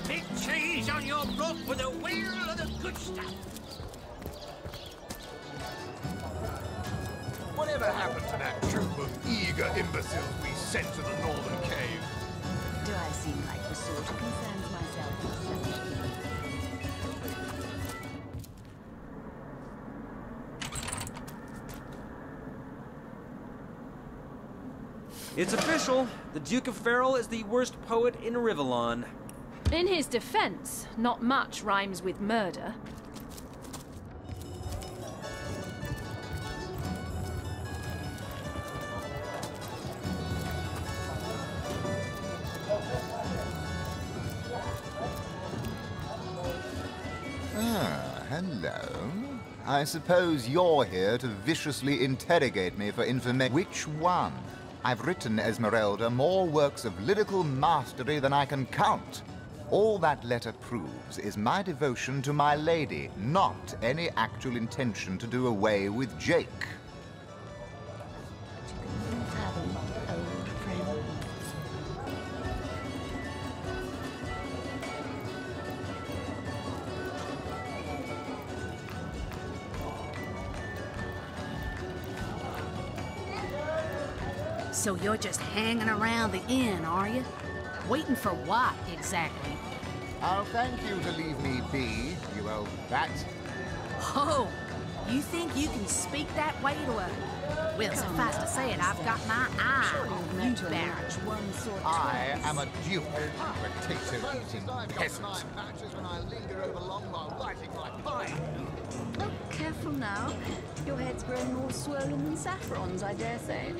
Big cheese on your block with a wheel of the good stuff. Whatever happened to that troop of eager imbeciles we sent to the northern cave? Do I seem like the sort who concerns myself with such things? It's official. The Duke of Farrell is the worst poet in Rivellon. In his defense, not much rhymes with murder. Ah, hello. I suppose you're here to viciously interrogate me for information. Which one? I've written, Esmeralda, more works of lyrical mastery than I can count. All that letter proves is my devotion to my lady, not any actual intention to do away with Jake. So you're just hanging around the inn, are you? Waiting for what, exactly? Oh, thank you to leave me be, you old bat. Oh, you think you can speak that way to her? Well, suffice to say it, I've got my eye on you, Barrett. I am a duke, potato-eating peasant. When I linger over long while lighting my pipe. Oh, careful now. Your head's grown more swollen than Saffron's, I dare say.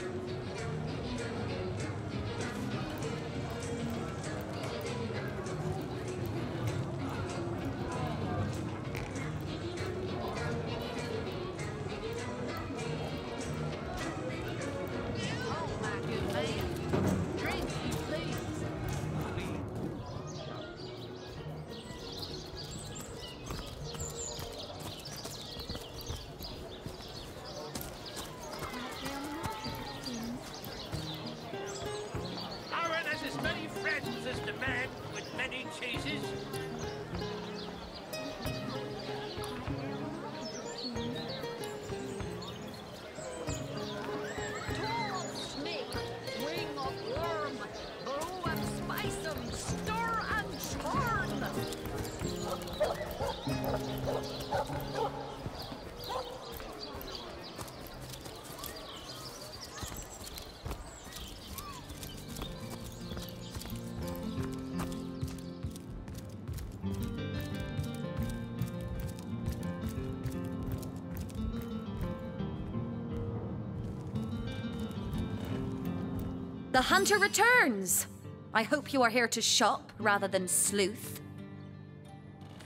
The hunter returns! I hope you are here to shop rather than sleuth.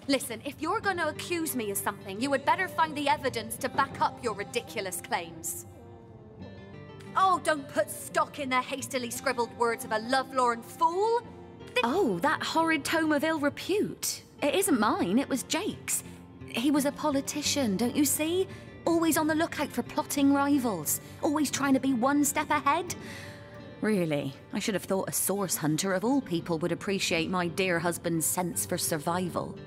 Listen, if you're gonna accuse me of something, you had better find the evidence to back up your ridiculous claims. Oh, don't put stock in the hastily scribbled words of a lovelorn fool! Oh, that horrid tome of ill repute. It isn't mine, it was Jake's. He was a politician, don't you see? Always on the lookout for plotting rivals. Always trying to be one step ahead. Really, I should have thought a source hunter of all people would appreciate my dear husband's sense for survival.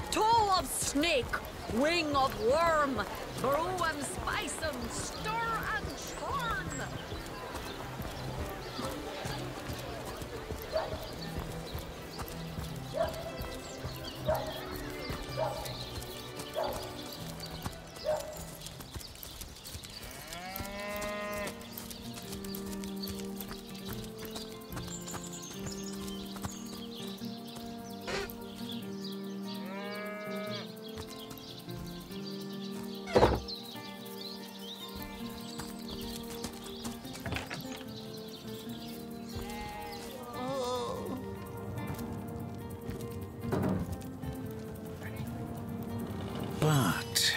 Toe of snake, wing of worm, brew and spice 'em, stir and churn. But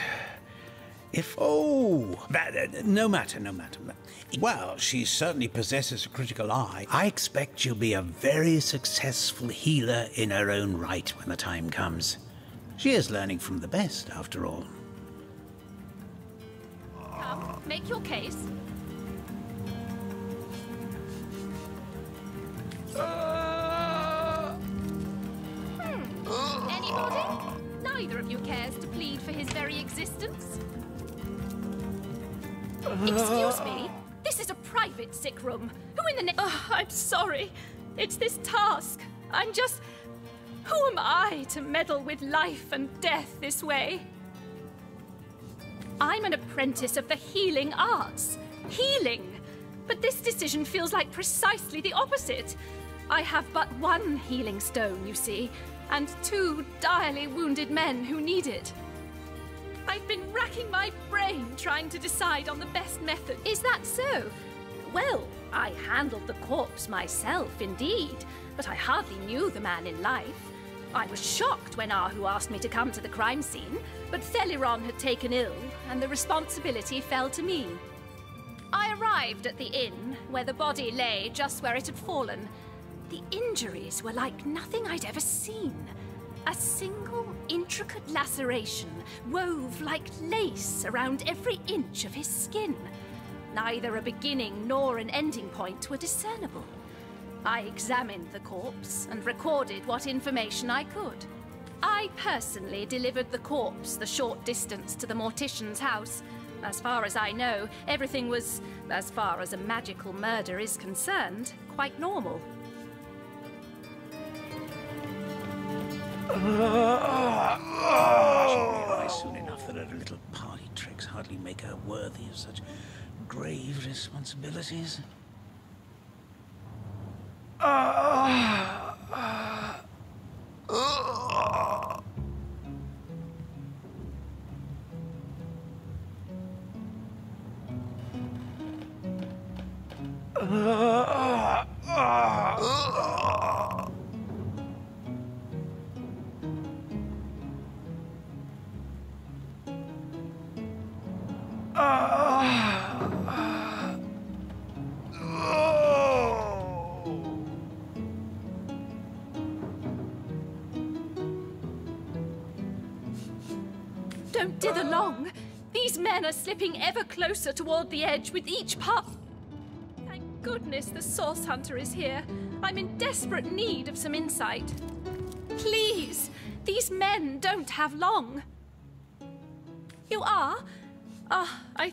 if... Oh, no matter, no matter. Well, she certainly possesses a critical eye. I expect she'll be a very successful healer in her own right when the time comes. She is learning from the best, after all. Come, make your case. Anybody? Neither of you cares to plead for his very existence? Excuse me? This is a private sick room. Who in the name... Oh, I'm sorry. It's this task. I'm just... Who am I to meddle with life and death this way? I'm an apprentice of the healing arts. Healing! But this decision feels like precisely the opposite. I have but one healing stone, you see, and 2 direly wounded men who need it. I've been racking my brain trying to decide on the best method. Is that so? Well, I handled the corpse myself, indeed, but I hardly knew the man in life. I was shocked when Ahu asked me to come to the crime scene, but Theliron had taken ill, and the responsibility fell to me. I arrived at the inn, where the body lay just where it had fallen. The injuries were like nothing I'd ever seen. A single intricate laceration wove like lace around every inch of his skin. Neither a beginning nor an ending point were discernible. I examined the corpse and recorded what information I could. I personally delivered the corpse the short distance to the mortician's house. As far as I know, everything was, as far as a magical murder is concerned, quite normal. She'll realise soon enough that her little party tricks hardly make her worthy of such grave responsibilities. Don't dither long. These men are slipping ever closer toward the edge with each puff. Thank goodness the Source Hunter is here. I'm in desperate need of some insight. Please, these men don't have long. You are? I...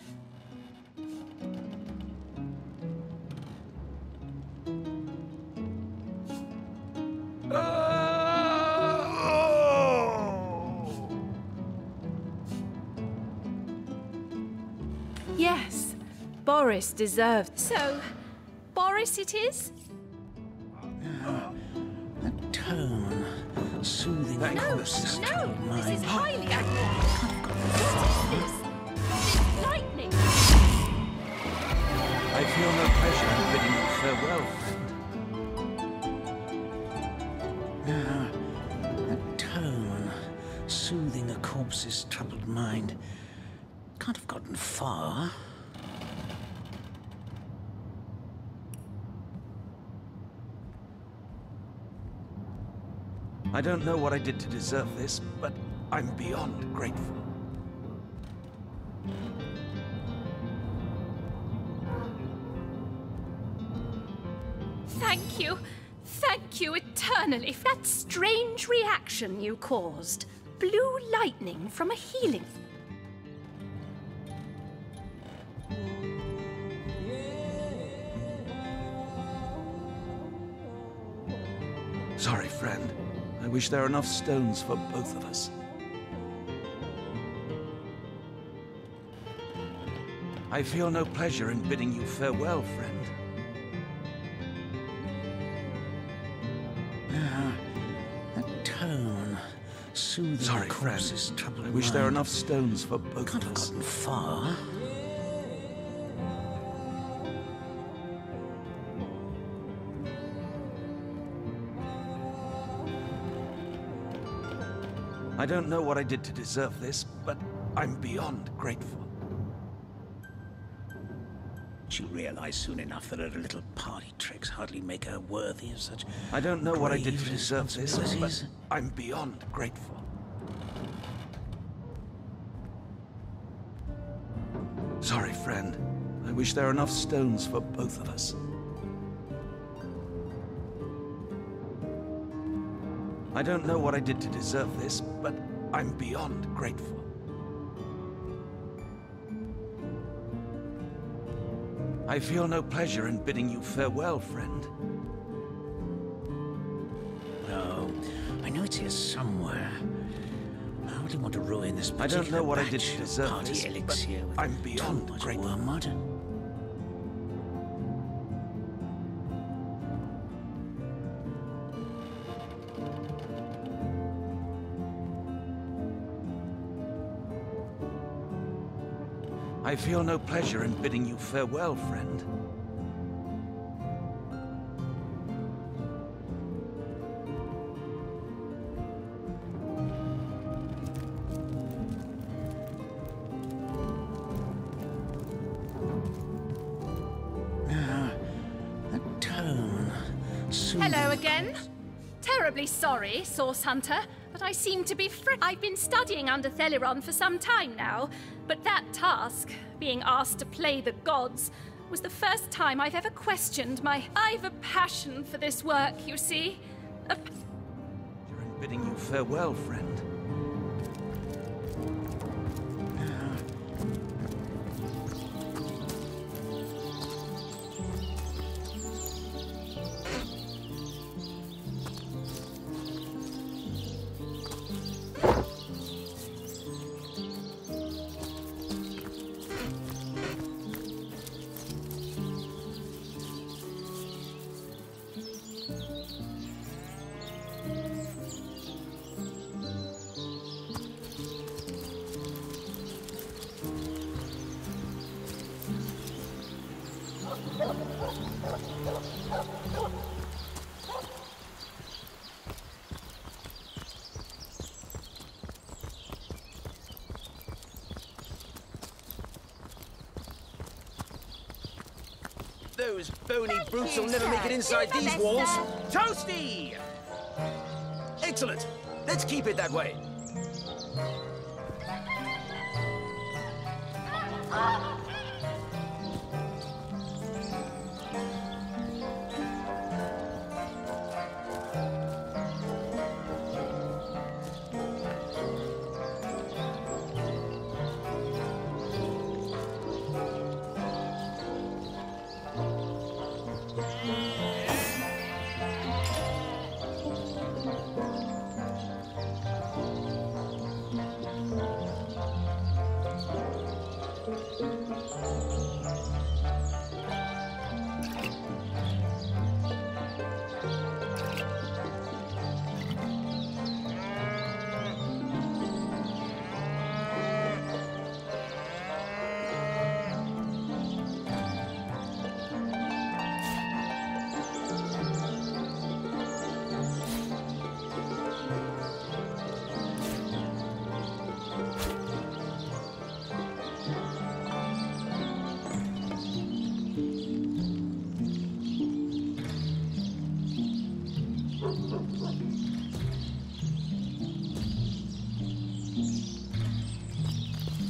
Yes, Boris deserved. So, Boris it is? The tone, soothing the corpse's troubled mind. This is highly abnormal. What is this? It's lightning! I feel no pleasure in bidding you farewell, friend. The tone, soothing a corpse's troubled mind. Can't have gotten far. I don't know what I did to deserve this, but I'm beyond grateful. Thank you. Thank you eternally for that strange reaction you caused. Blue lightning from a healing... Sorry, friend. I wish there were enough stones for both of us. I feel no pleasure in bidding you farewell, friend. The tone, soothing Sorry, the corpse's friend. troubled I wish there were mind. enough stones for both Can't of have us. gotten far. I don't know what I did to deserve this, but I'm beyond grateful. She'll realise soon enough that her little party tricks hardly make her worthy of such. I don't know what I did to grave deserve this, but responsibilities. I'm beyond grateful. Sorry, friend. I wish there were enough stones for both of us. I don't know what I did to deserve this, but I'm beyond grateful. I feel no pleasure in bidding you farewell, friend. No, I know it's here somewhere. I wouldn't want to ruin this I particular don't know what I did batch to of deserve party this, elixir but with I'm beyond too much grateful. wormwood. I feel no pleasure in bidding you farewell, friend. The tone, soothing Hello again. Terribly sorry, Source Hunter, But I seem to be I've been studying under Theliron for some time now, but that task, being asked to play the gods, was the first time I've ever questioned I've a passion for this work, you see. During bidding you farewell, friend. Those bony brutes will never make it inside these walls. Toasty! Excellent. Let's keep it that way.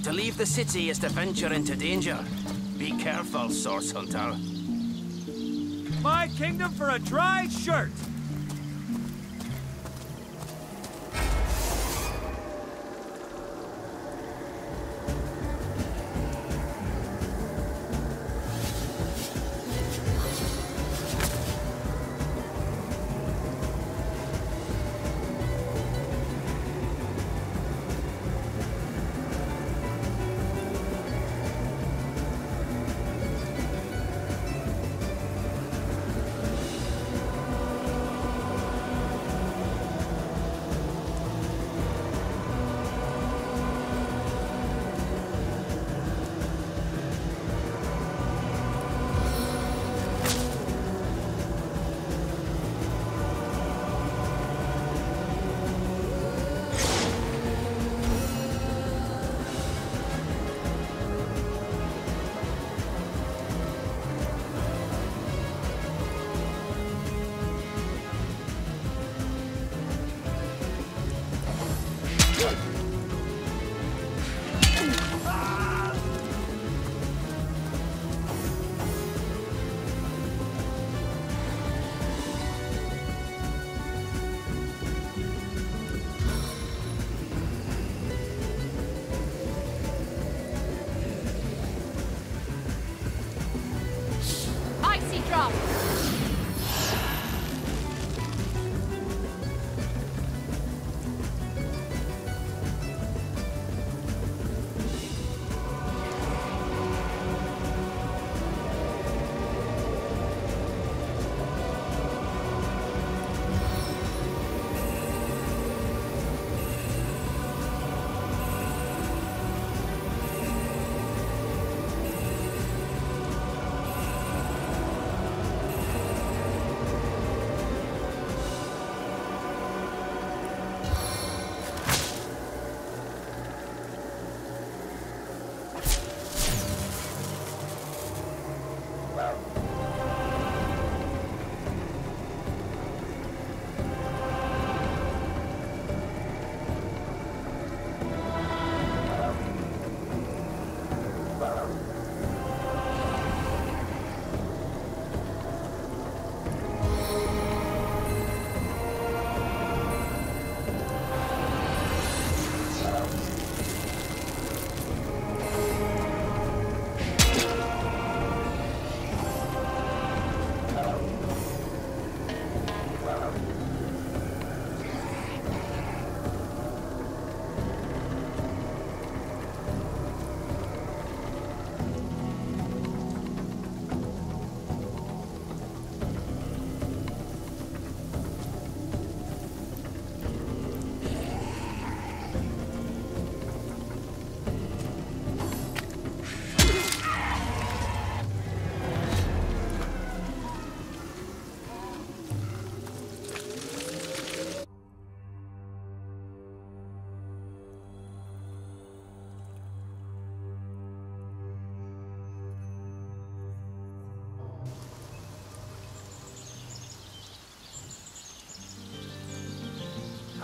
To leave the city is to venture into danger. Be careful, Source Hunter. My kingdom for a dry shirt!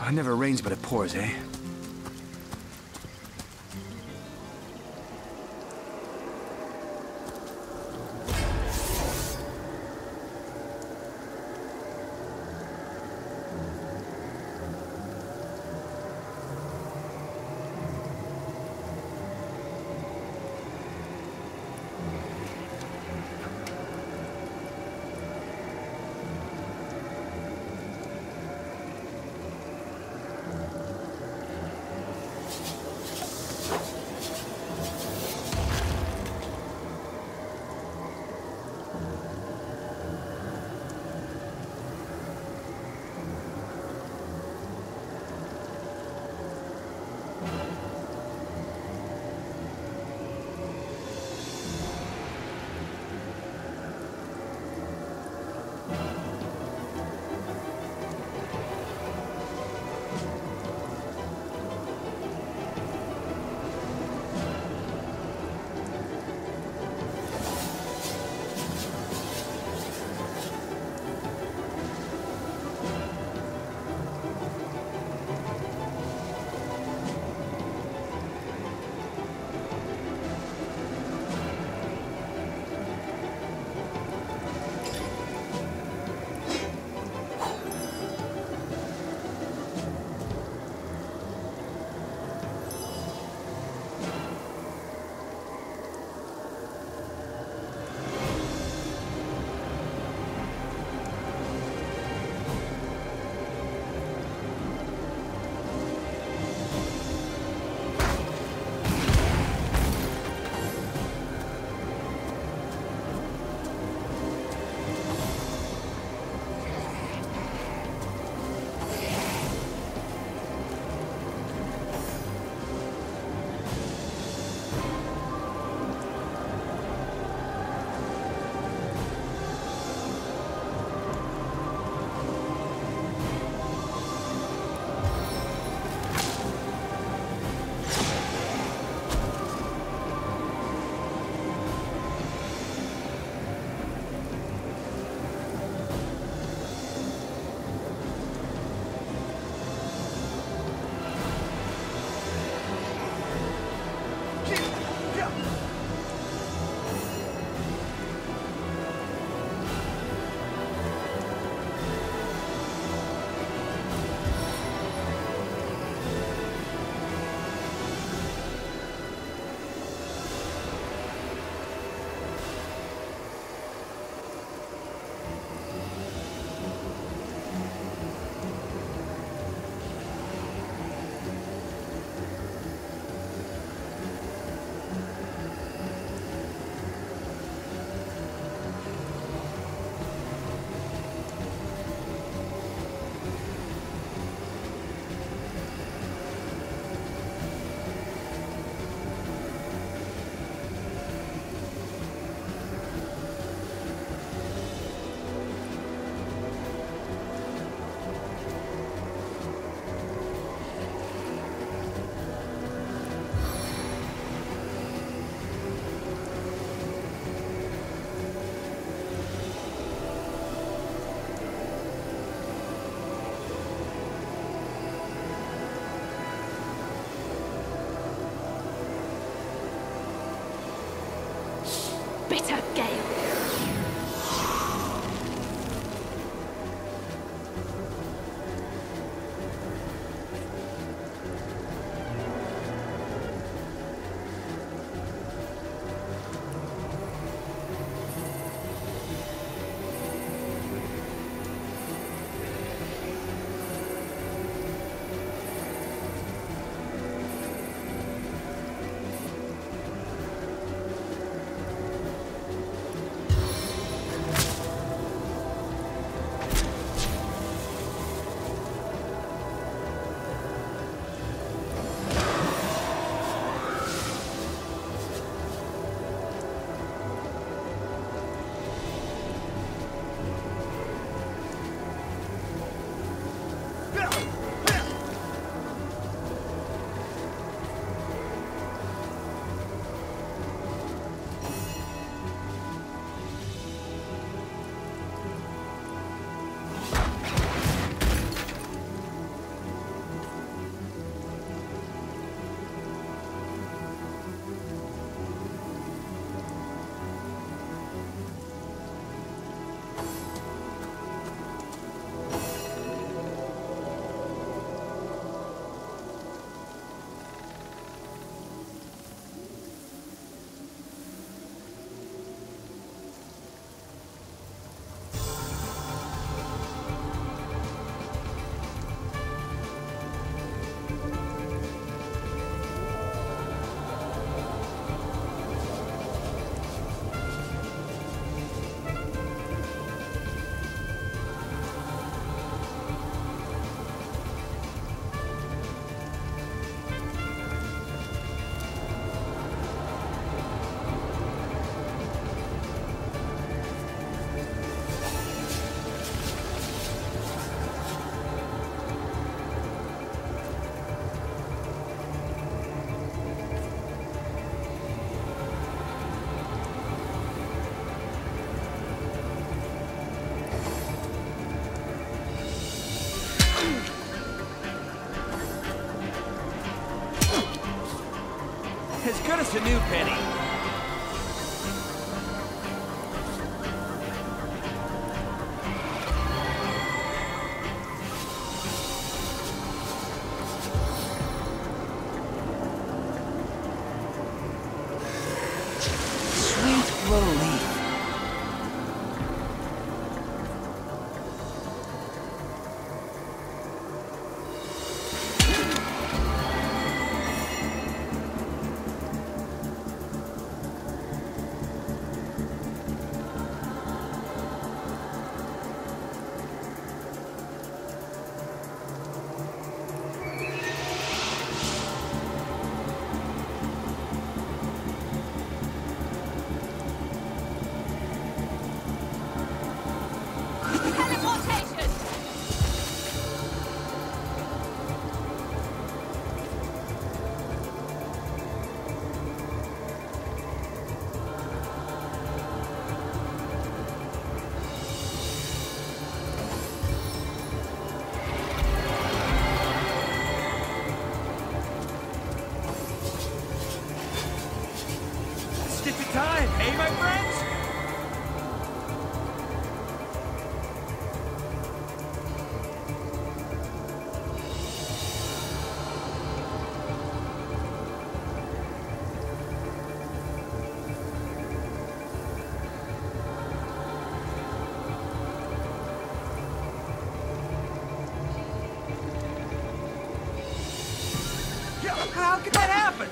It never rains but it pours, eh? Bitter gale. As good as a new penny. Sweet relief. Time, eh, my friends? How could that happen?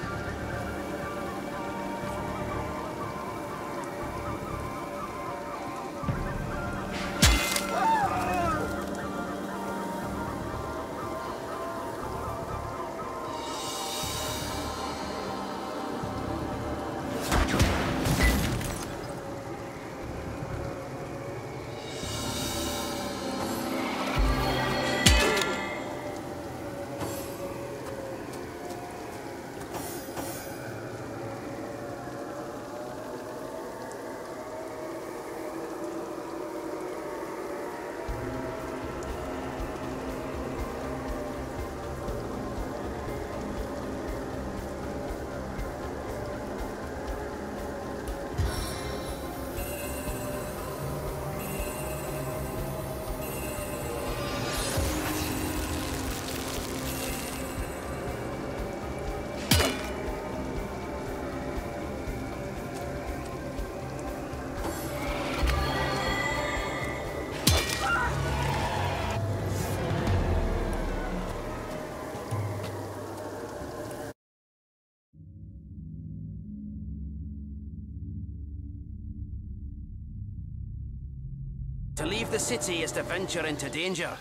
To leave the city is to venture into danger.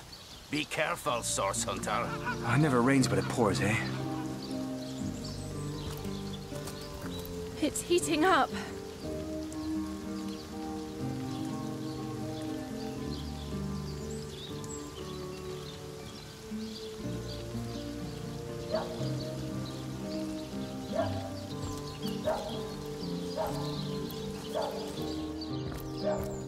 Be careful, Source Hunter. It never rains, but it pours, eh? It's heating up. Yeah.